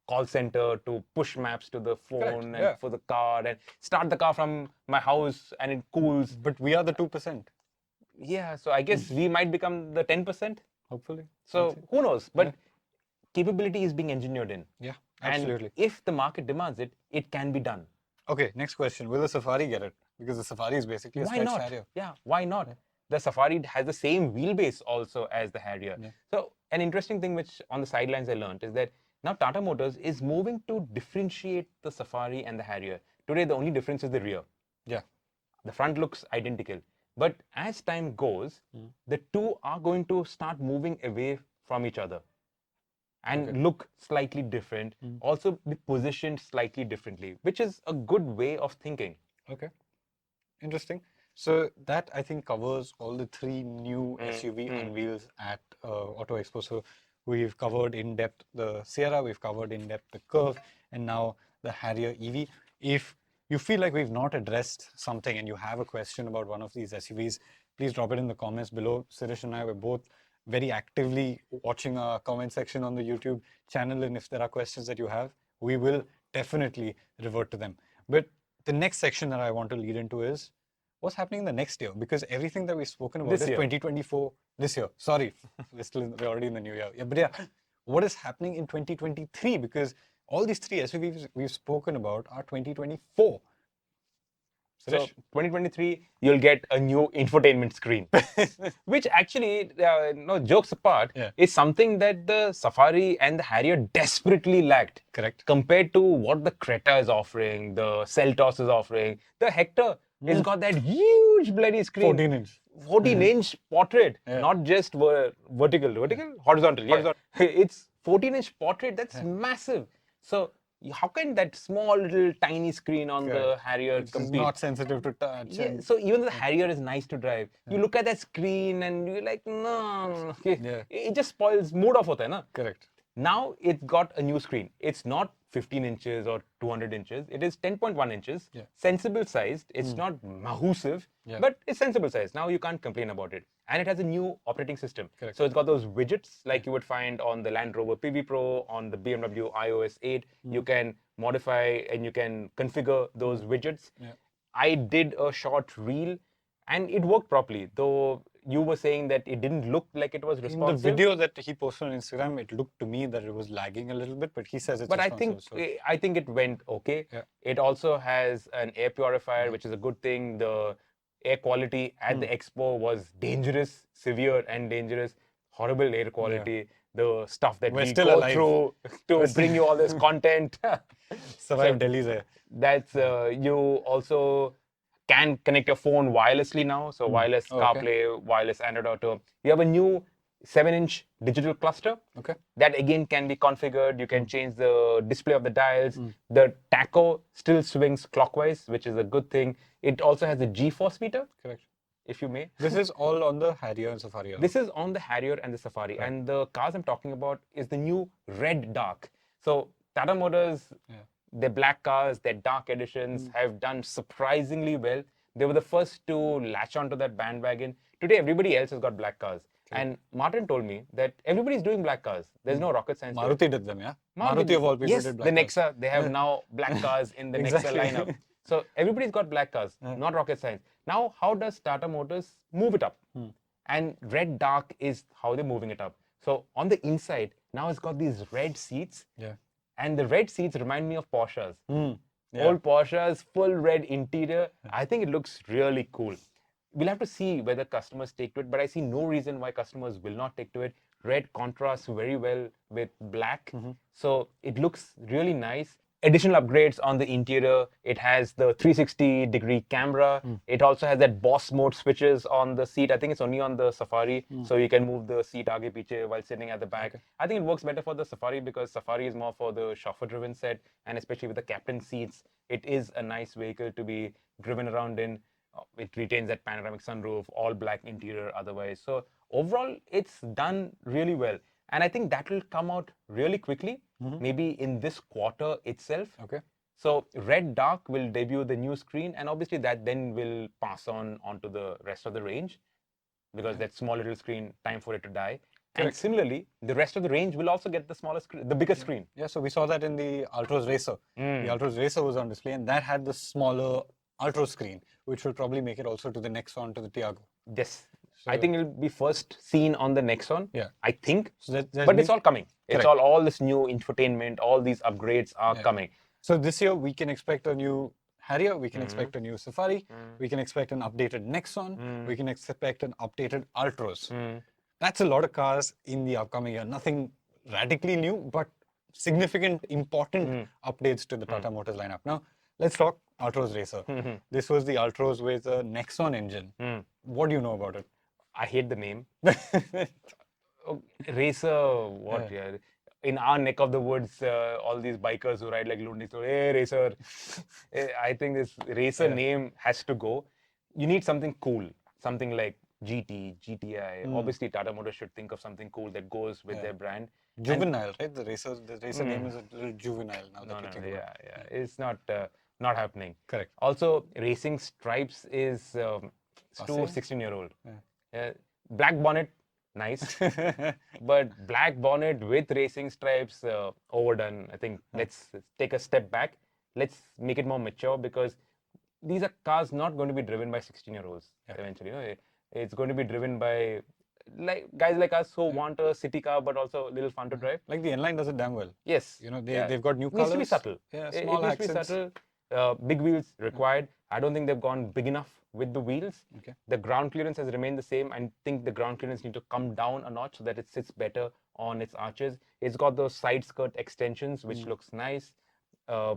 call center to push maps to the phone and for the car and start the car from my house and it cools.
But we are the 2%.
Yeah, so I guess we might become the 10%.
Hopefully.
So who knows? But capability is being engineered in.
Yeah, absolutely.
And if the market demands it, it can be done.
Okay, next question. Will the Safari get it? Because the Safari is basically a
Why
stretched
not?
Harrier.
Yeah, why not? The Safari has the same wheelbase also as the Harrier. So an interesting thing which on the sidelines I learned is that now Tata Motors is moving to differentiate the Safari and the Harrier. Today, the only difference is the rear.
Yeah.
The front looks identical. But as time goes, the two are going to start moving away from each other and look slightly different, also be positioned slightly differently, which is a good way of thinking.
Okay. Interesting. So that I think covers all the three new SUV unveils at Auto Expo. So we've covered in depth the Sierra, we've covered in depth the Curvv, and now the Harrier EV. If you feel like we've not addressed something and you have a question about one of these SUVs, please drop it in the comments below. Suresh and I were both very actively watching our comment section on the YouTube channel, and if there are questions that you have, we will definitely revert to them. But the next section that I want to lead into is what's happening in the next year, because everything that we've spoken about is 2024 this year. Sorry, we're already in the new year. Yeah, but yeah, what is happening in 2023? Because all these three SUVs we've spoken about are 2024.
So 2023, you'll get a new infotainment screen, which actually, no jokes apart, is something that the Safari and the Harrier desperately lacked.
Correct.
Compared to what the Creta is offering, the Seltos is offering, the Hector has got that huge bloody screen.
14-inch.
14-inch portrait, not just vertical, horizontal. Yeah. It's 14-inch portrait. That's massive. So how can that small little tiny screen on the Harrier compete?
It's not sensitive to touch.
Yeah, so even the Harrier is nice to drive. You look at that screen and you're like, no, it just spoils mood of hota hai na?
Correct.
Now it's got a new screen. It's not 15 inches or 200 inches. It is 10.1 inches, sensible sized. It's not massive, but it's sensible sized. Now you can't complain about it. And it has a new operating system.
Correct.
So it's got those widgets like you would find on the Land Rover PV Pro, on the BMW iOS 8. You can modify and you can configure those widgets. I did a short reel and it worked properly, though you were saying that it didn't look like it was responsive.
In the video that he posted on Instagram, it looked to me that it was lagging a little bit, but he says it's responsive.
But I think it went okay. It also has an air purifier, which is a good thing. The air quality at the Expo was dangerous, severe and dangerous, horrible air quality. the stuff that
We're
we
still
go
alive.
through to bring you all this content.
Survive
So
Delhi's air.
that's you also can connect your phone wirelessly now. So wireless
Oh, okay.
CarPlay, wireless Android Auto. You have a new 7-inch digital cluster.
Okay.
That again can be configured. You can change the display of the dials. The tacho still swings clockwise, which is a good thing. It also has a G-force meter,
Correct.
if you may.
This is all on the Harrier and Safari.
This is on the Harrier and the Safari.
Right.
And the cars I'm talking about is the new Red Dark. So Tata Motors, their black cars, their dark editions have done surprisingly well. They were the first to latch onto that bandwagon. Today, everybody else has got black cars. And Martin told me that everybody's doing black cars. There's no rocket science to it.
Maruti did them, yeah? Maruti of all people
Yes,
did
the
black cars.
Nexa, they have now black cars in the
Exactly.
Nexa lineup. So everybody's got black cars, not rocket science. Now, how does Tata Motors move it up? And Red Dark is how they're moving it up. So on the inside, now it's got these red seats.
Yeah.
And the red seats remind me of Porsches.
Yeah.
Old Porsches, full red interior. I think it looks really cool. We'll have to see whether customers take to it, but I see no reason why customers will not take to it. Red contrasts very well with black. So it looks really nice. Additional upgrades on the interior. It has the 360-degree camera. It also has that boss mode switches on the seat. I think it's only on the Safari, so you can move the seat aage piche while sitting at the back. I think it works better for the Safari because Safari is more for the chauffeur-driven set, and especially with the captain seats, it is a nice vehicle to be driven around in. It retains that panoramic sunroof, all black interior otherwise. So overall, it's done really well. And I think that will come out really quickly, maybe in this quarter itself.
Okay.
So Red Dark will debut the new screen, and obviously that then will pass on onto the rest of the range because that small little screen, time for it to die. And similarly, the rest of the range will also get the smaller screen, the bigger screen.
Yeah, so we saw that in the Altroz Racer. The Altroz Racer was on display, and that had the smaller Altroz screen, which will probably make it also to the Nexon, to the Tiago.
Yes. I think it'll be first seen on the Nexon.
Yeah.
I think.
So that
But it's all coming. It's
Correct.
all this new infotainment, all these upgrades are coming.
So this year we can expect a new Harrier, we can expect a new Safari, we can expect an updated Nexon, we can expect an updated Altroz. That's a lot of cars in the upcoming year. Nothing radically new, but significant, important updates to the Tata Motors lineup. Now, let's talk Altroz Racer. This was the Altroz with a Nexon engine. What do you know about it?
I hate the name. Racer, what? Yeah. In our neck of the woods, all these bikers who ride like loonies, so, hey, Racer. I think this Racer name has to go. You need something cool, something like GT, GTI. Obviously, Tata Motors should think of something cool that goes with their brand.
Juvenile, right? The racer name is a little juvenile now that you think about it.
Yeah. It's not happening.
Correct.
Also, Racing Stripes is to 16-year-old. Black bonnet, nice. But black bonnet with racing stripes, overdone. I think let's take a step back. Let's make it more mature because these are cars not going to be driven by 16-year-olds eventually. You know, it's going to be driven by guys like us who want a city car but also a little fun to drive.
Like the N-Line does it damn well.
Yes.
You know, they've got new
It
colors.
needs to be subtle.
Yeah,
It
small
needs to be
accents.
subtle. Big wheels required. I don't think they've gone big enough with the wheels.
Okay.
The ground clearance has remained the same. I think the ground clearance need to come down a notch so that it sits better on its arches. It's got those side skirt extensions, which looks nice.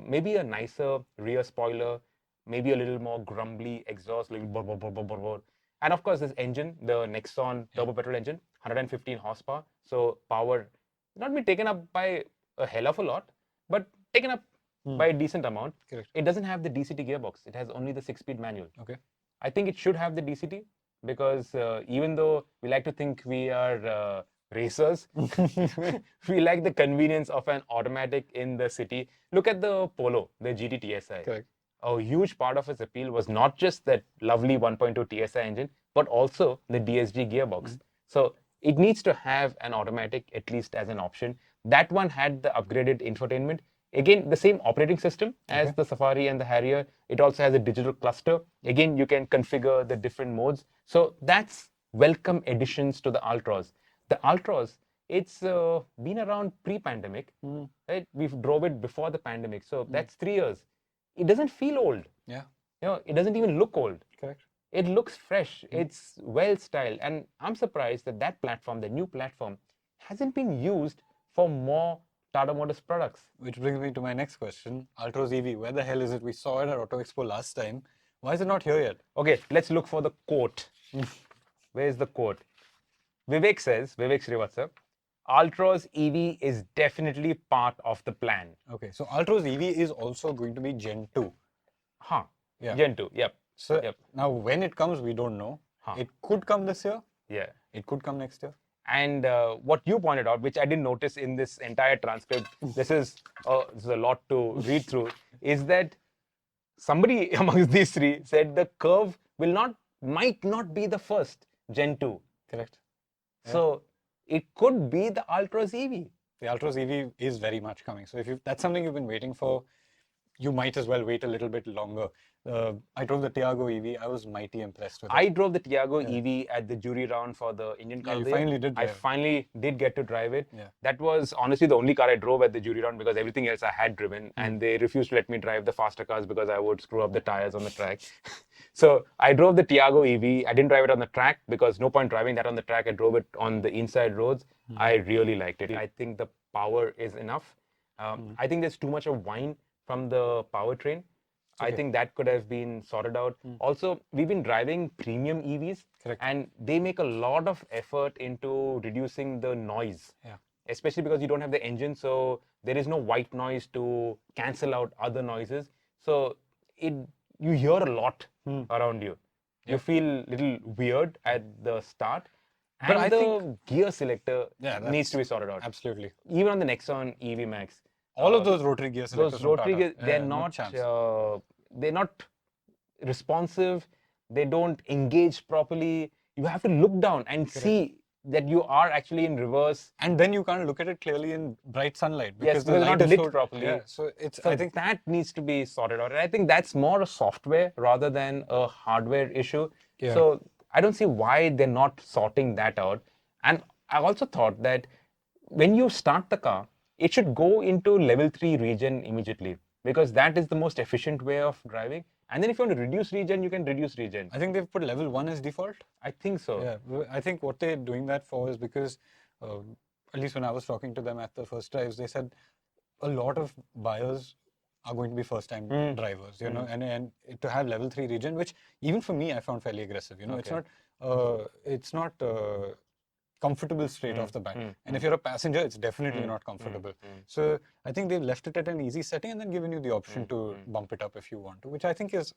Maybe a nicer rear spoiler. Maybe a little more grumbly exhaust, like brr, brr, brr, brr, brr, brr. And of course, this engine, the Nexon turbo petrol engine, 115 horsepower. So power not been taken up by a hell of a lot, but taken up by a decent amount.
Correct.
It doesn't have the DCT gearbox. It has only the 6-speed manual.
Okay.
I think it should have the DCT because even though we like to think we are racers, we like the convenience of an automatic in the city. Look at the Polo, the GT TSI.
Correct.
A huge part of its appeal was not just that lovely 1.2 TSI engine, but also the DSG gearbox. So it needs to have an automatic, at least as an option. That one had the upgraded infotainment. Again, the same operating system as the Safari and the Harrier. It also has a digital cluster. Again, you can configure the different modes. So that's welcome additions to the Altroz. The Altroz, it's been around pre-pandemic. Right? We've drove it before the pandemic. So that's 3 years. It doesn't feel old.
Yeah.
You know, it doesn't even look old.
Correct.
It looks fresh. It's well styled. And I'm surprised that that platform, the new platform, hasn't been used for more Tata Motors products.
Which brings me to my next question. Altroz EV, where the hell is it? We saw it at Auto Expo last time. Why is it not here yet?
Okay, let's look for the quote. Where is the quote? Vivek says, Vivek Srivastava, Altroz EV is definitely part of the plan.
Okay, so Altroz EV is also going to be Gen 2.
Huh.
Yeah.
Gen 2, yep.
So
Yep.
now when it comes, we don't know. It could come this year.
Yeah.
It could come next year.
And what you pointed out, which I didn't notice in this entire transcript, this is a lot to read through, is that somebody amongst these three said the Curvv might not be the first Gen 2.
Correct.
So it could be the Altroz EV.
The Altroz EV is very much coming. So if that's something you've been waiting for, you might as well wait a little bit longer. I drove the Tiago EV. I was mighty impressed with it.
I drove the Tiago EV at the jury round for the Indian car.
You finally did drive.
I finally did get to drive it.
Yeah.
That was honestly the only car I drove at the jury round because everything else I had driven and they refused to let me drive the faster cars because I would screw up the tires on the track. So I drove the Tiago EV. I didn't drive it on the track because no point driving that on the track. I drove it on the inside roads. I really liked it. I think the power is enough. I think there's too much of whine from the powertrain. I think that could have been sorted out. Also, we've been driving premium EVs and they make a lot of effort into reducing the noise.
Yeah.
Especially because you don't have the engine, so there is no white noise to cancel out other noises. So you hear a lot around you. You feel a little weird at the start.
But
And
I
the
think
gear selector
that's-
needs to be sorted out.
Absolutely.
Even on the Nexon EV Max.
All of those rotary gear selectors
Those
from
rotary
Tata,
gears, they're
no
not
chance.
they're not responsive. They don't engage properly. You have to look down and see that you are actually in reverse.
And then you can't look at it clearly in bright sunlight because
Yes,
the
because
light
they're not
is
lit
so,
properly.
Yeah, so it's
So
I think
that needs to be sorted out. And I think that's more a software rather than a hardware issue.
Yeah.
So I don't see why they're not sorting that out. And I also thought that when you start the car, it should go into level 3 region immediately because that is the most efficient way of driving. And then if you want to reduce region, you can reduce region.
I think they've put level 1 as default.
I think so.
Yeah, I think what they're doing that for is because, at least when I was talking to them at the first drives, they said a lot of buyers are going to be first-time drivers, you know, and to have level 3 region, which even for me I found fairly aggressive. You know, it's not comfortable straight off the bat. And if you're a passenger, it's definitely not comfortable. So I think they've left it at an easy setting and then given you the option to bump it up if you want to, which I think it's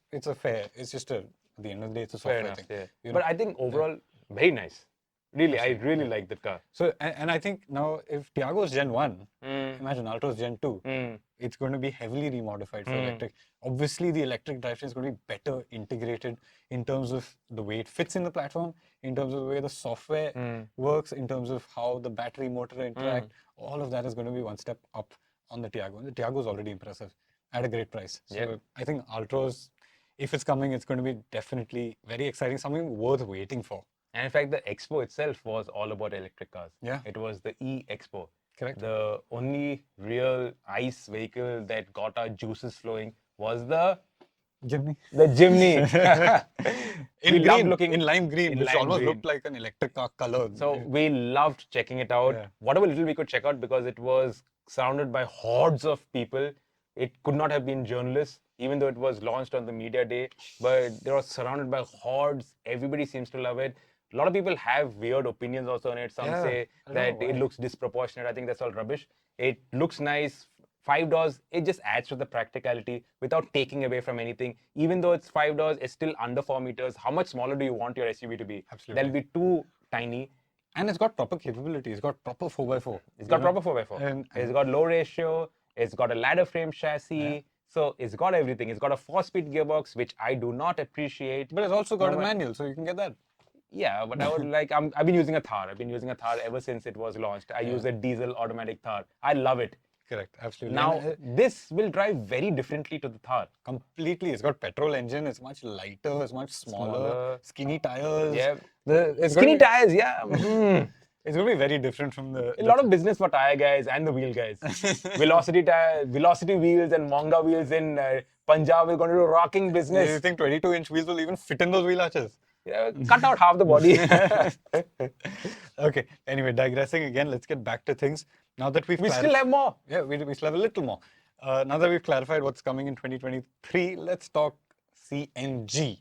just at the end of the day, it's a
Fair
software
enough,
thing.
yeah.
You know?
But I think overall, very nice. Really, I really like the car.
So, and I think now if Tiago's Gen 1, imagine Altro's Gen 2, it's going to be heavily remodified for electric. Obviously, the electric drivetrain is going to be better integrated in terms of the way it fits in the platform, in terms of the way the software works, in terms of how the battery motor interact. All of that is going to be one step up on the Tiago. And the Tiago is already impressive at a great price. So I think Altroz, if it's coming, it's going to be definitely very exciting, something worth waiting for.
And in fact, the Expo itself was all about electric cars.
Yeah.
It was the E-Expo.
Correct.
The only real ICE vehicle that got our juices flowing was the
Jimny.
Jimny.
In
loved
green,
looking-
in lime green,
in
which
lime
almost
green.
looked like an electric car color.
So we loved checking it out.
Yeah.
Whatever little we could check out because it was surrounded by hordes of people. It could not have been journalists, even though it was launched on the media day. But they were surrounded by hordes. Everybody seems to love it. A lot of people have weird opinions also on it. Some
Yeah,
say
I don't
that
know
it
why.
looks disproportionate. I think that's all rubbish. It looks nice. $5, it just adds to the practicality without taking away from anything. Even though it's $5, it's still under 4 meters. How much smaller do you want your SUV to be?
Absolutely.
That'll be too tiny.
And it's got proper capability. It's got proper 4x4.
It's got proper 4x4.
And-
It's got low ratio. It's got a ladder frame chassis. So it's got everything. It's got a 4-speed gearbox, which I do not appreciate.
But it's also got a
No,
manual, so you can get that.
Yeah, but I would like, I've been using a Thar. I've been using a Thar ever since it was launched. I use a diesel automatic Thar. I love it.
Correct, absolutely.
Now,
And,
this will drive very differently to the Thar.
completely, it's got petrol engine. It's much lighter. It's much smaller.
Smaller.
Skinny tires.
Yeah.
It's
Skinny
gonna be,
tires, yeah.
It's going to be very different from the.
A lot of business for tire guys and the wheel guys. Velocity tire, velocity wheels and Monga wheels in Punjab are going to do rocking
Do
business.
you think 22-inch wheels will even fit in those wheel arches?
Cut out half the body.
Okay. Anyway, digressing again, let's get back to things. Now that
We still have more.
Yeah, we still have a little more. Now that we've clarified what's coming in 2023, let's talk CNG.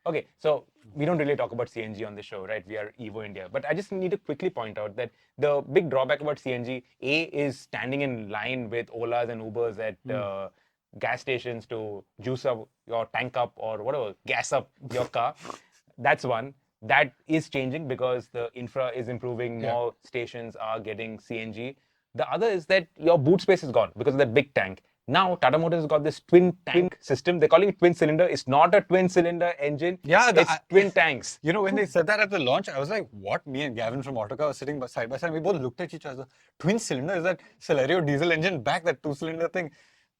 Okay, so we don't really talk about CNG on the show, right? We are Evo India. But I just need to quickly point out that the big drawback about CNG, A, is standing in line with Olas and Ubers at gas stations to juice up your tank up or whatever, gas up your car. That's one. That is changing because the infra is improving, more stations are getting CNG. The other is that your boot space is gone because of that big tank. Now, Tata Motors has got this twin tank system. They're calling it twin cylinder. It's not a twin cylinder engine.
Yeah,
it's twin tanks.
You know, when they said that at the launch, I was like, what? Me and Gavin from Autocar were sitting side by side. We both looked at each other. Twin cylinder? Is that Celerio diesel engine back, that two-cylinder thing?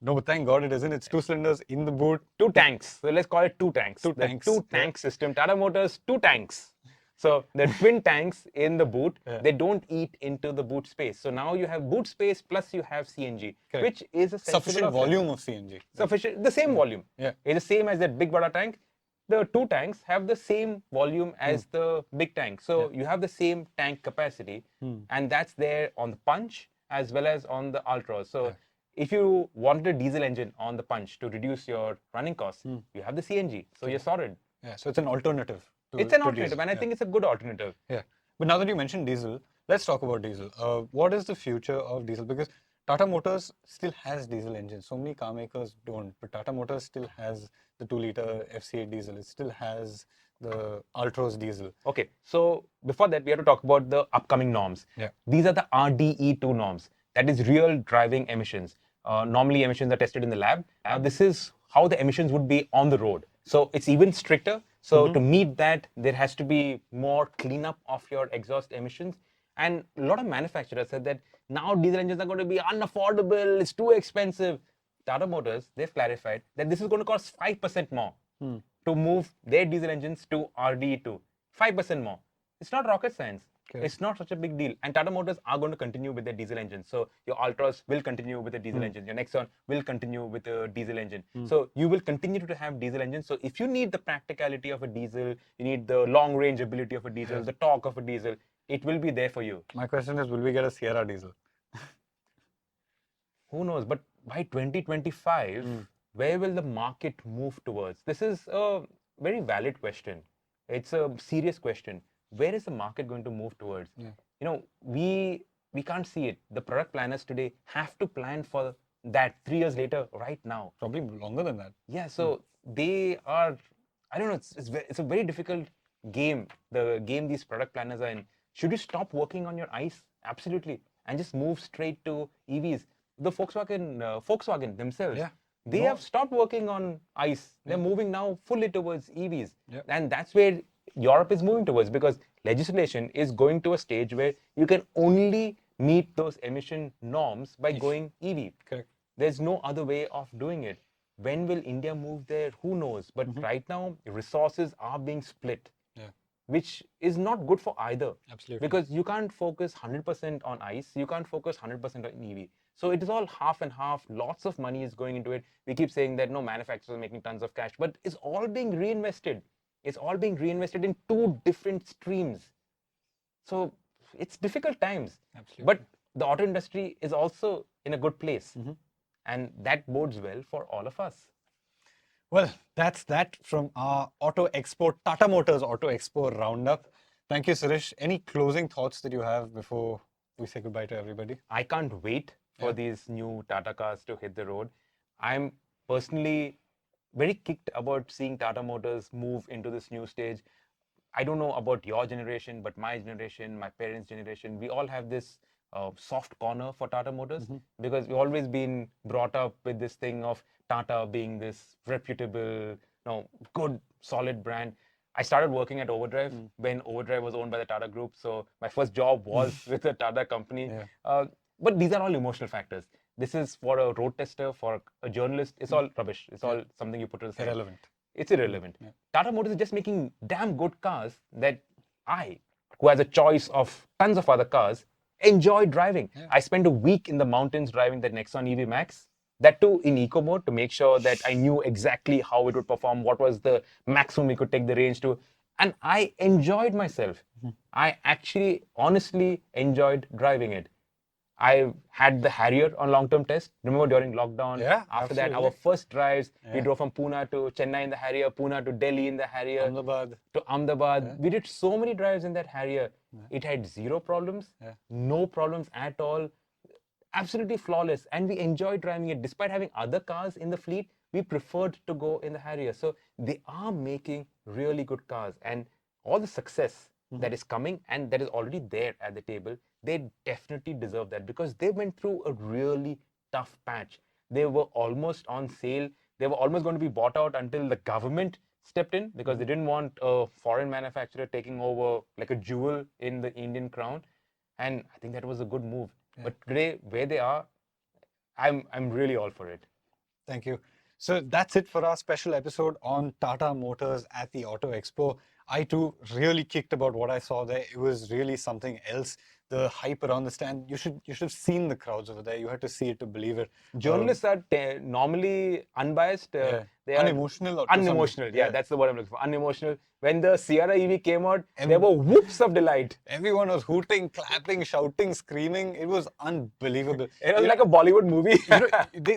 No, but thank God it isn't. It's two cylinders in the boot.
Two tanks. So let's call it two tanks.
Two tanks.
Two tank system. Tata Motors, two tanks. So the twin tanks in the boot, they don't eat into the boot space. So now you have boot space plus you have CNG, which is a
sufficient volume of CNG.
Sufficient, the same volume.
Yeah.
It's the same as that big Bada tank. The two tanks have the same volume as the big tank. So you have the same tank capacity, and that's there on the Punch as well as on the Altroz. So if you wanted a diesel engine on the Punch to reduce your running costs, you have the CNG. So you're sorted.
Yeah, so it's an alternative.
It's an alternative, and I think it's a good alternative.
Yeah. But now that you mentioned diesel, let's talk about diesel. What is the future of diesel? Because Tata Motors still has diesel engines. So many car makers don't, but Tata Motors still has the 2-liter FC8 diesel. It still has the Altroz diesel.
Okay, so before that, we have to talk about the upcoming norms.
Yeah.
These are the RDE2 norms. That is real driving emissions. Normally, emissions are tested in the lab. This is how the emissions would be on the road. So it's even stricter. So to meet that, there has to be more cleanup of your exhaust emissions. And a lot of manufacturers said that now diesel engines are going to be unaffordable, it's too expensive. Tata Motors, they've clarified that this is going to cost 5% more to move their diesel engines to RDE2. 5% more. It's not rocket science. Okay. It's not such a big deal. And Tata Motors are going to continue with their diesel engines. So your Altroz will continue with a diesel engine. Your Nexon will continue with a diesel engine. So you will continue to have diesel engines. So if you need the practicality of a diesel, you need the long range ability of a diesel, the torque of a diesel, it will be there for you.
My question is, will we get a Sierra diesel?
Who knows? But by 2025, where will the market move towards? This is a very valid question. It's a serious question. Where is the market going to move towards? You know, we can't see it. The product planners today have to plan for that 3 years later, right now.
Probably longer than that.
Yeah, so they are, I don't know, it's a very difficult game, the game these product planners are in. Should you stop working on your ICE? Absolutely. And just move straight to EVs. The Volkswagen themselves, they have stopped working on ICE. They're moving now fully towards EVs. And that's where Europe is moving towards, because legislation is going to a stage where you can only meet those emission norms by going EV.
Correct.
There's no other way of doing it. When will India move there? Who knows? But right now, resources are being split, which is not good for either.
Absolutely.
Because you can't focus 100% on ICE, you can't focus 100% on EV. So it is all half and half. Lots of money is going into it. We keep saying that no, manufacturers are making tons of cash, but it's all being reinvested. It's all being reinvested in two different streams. So it's difficult times.
Absolutely.
But the auto industry is also in a good place. And that bodes well for all of us.
Well, that's that from our Auto Expo, Tata Motors Auto Expo roundup. Thank you, Suresh. Any closing thoughts that you have before we say goodbye to everybody?
I can't wait for these new Tata cars to hit the road. I'm personally very kicked about seeing Tata Motors move into this new stage. I don't know about your generation, but my generation, my parents' generation, we all have this soft corner for Tata Motors because we've always been brought up with this thing of Tata being this reputable, good, solid brand. I started working at Overdrive when Overdrive was owned by the Tata Group. So my first job was with the Tata company. But these are all emotional factors. This is for a road tester, for a journalist. It's all rubbish. It's all something you put to the side.
Irrelevant.
It's irrelevant. Tata Motors is just making damn good cars that I, who has a choice of tons of other cars, enjoy driving. I spent a week in the mountains driving that Nexon EV Max. That too in eco mode to make sure that I knew exactly how it would perform, what was the maximum we could take the range to. and I enjoyed myself. I actually honestly enjoyed driving it. I had the Harrier on long-term test. Remember during lockdown?
Yeah,
After that,
absolutely.
our first drives, we
Yeah.
drove from Pune to Chennai in the Harrier, Pune to Delhi in the Harrier,
Ahmedabad.
to Ahmedabad.
Yeah.
We did so many drives in that Harrier. It had zero problems,
Yeah.
no problems at all, absolutely flawless, and we enjoyed driving it. Despite having other cars in the fleet, we preferred to go in the Harrier. So they are making really good cars, and all the success that is coming and that is already there at the table, they definitely deserve that because they went through a really tough patch. They were almost on sale. They were almost going to be bought out until the government stepped in because they didn't want a foreign manufacturer taking over like a jewel in the Indian crown. And I think that was a good move. But today, where they are, I'm really all for it.
Thank you. So that's it for our special episode on Tata Motors at the Auto Expo. I too really kicked about what I saw there. It was really something else. The hype around the stand. You should have seen the crowds over there. You had to see it to believe it.
Journalists are normally unbiased.
Yeah.
They are
Unemotional or to some
unemotional. Yeah, that's the word I'm looking for. Unemotional. When the Sierra EV came out, there
Em-
were whoops of delight.
Everyone was hooting, clapping, shouting, screaming. It was unbelievable.
It was
You
like
know,
a Bollywood movie.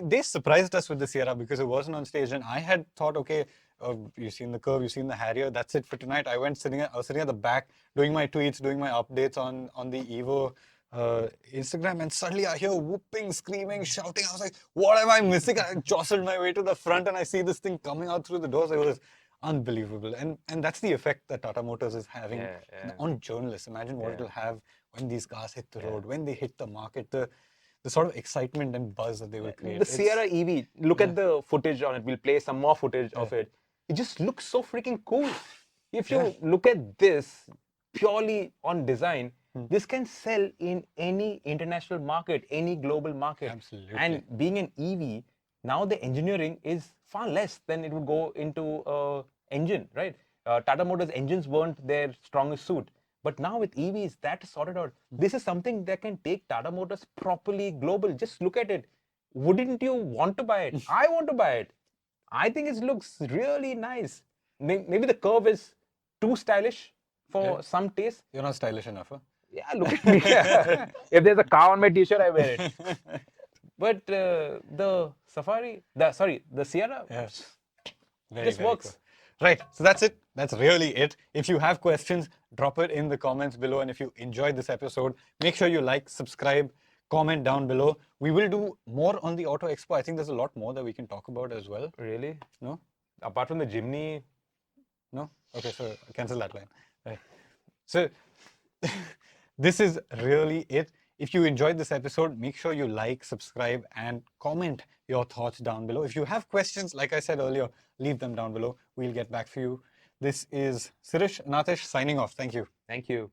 they surprised us with the Sierra because it wasn't on stage, and I had thought, okay, you've seen the Curvv, you've seen the Harrier, that's it for tonight. I was sitting at the back doing my tweets, doing my updates on the Evo Instagram, and suddenly I hear whooping, screaming, shouting. I was like, what am I missing? I jostled my way to the front, and I see this thing coming out through the doors. It was unbelievable, and that's the effect that Tata Motors is having
Yeah, yeah.
on journalists. Imagine what
Yeah.
it'll have when these cars hit the road, when they hit the market, the sort of excitement and buzz that they will create.
The Sierra EV, look at the footage on it. We'll play some more footage of it. It just looks so freaking cool. If you look at this purely on design, this can sell in any international market, any global market.
Absolutely.
And being an EV, now the engineering is far less than it would go into a engine, right? Tata Motors engines weren't their strongest suit. But now with EVs, that is sorted out. This is something that can take Tata Motors properly global. Just look at it. Wouldn't you want to buy it? I want to buy it. I think it looks really nice. Maybe the Curvv is too stylish for some taste.
You're not stylish enough, huh?
Yeah, look at me. If there's a car on my t-shirt, I wear it. But the Sierra,
Very,
this
very
works.
cool. Right, so that's it. That's really it. If you have questions, drop it in the comments below. And if you enjoyed this episode, make sure you like, subscribe, comment down below. We will do more on the Auto Expo. I think there's a lot more that we can talk about as well.
Really?
No?
Apart from the Jimny,
No? Okay, so cancel that line. Right. So this is really it. If you enjoyed this episode, make sure you like, subscribe, and comment your thoughts down below. If you have questions, like I said earlier, leave them down below. We'll get back for you. This is Sirish Natish signing off. Thank you.
thank you.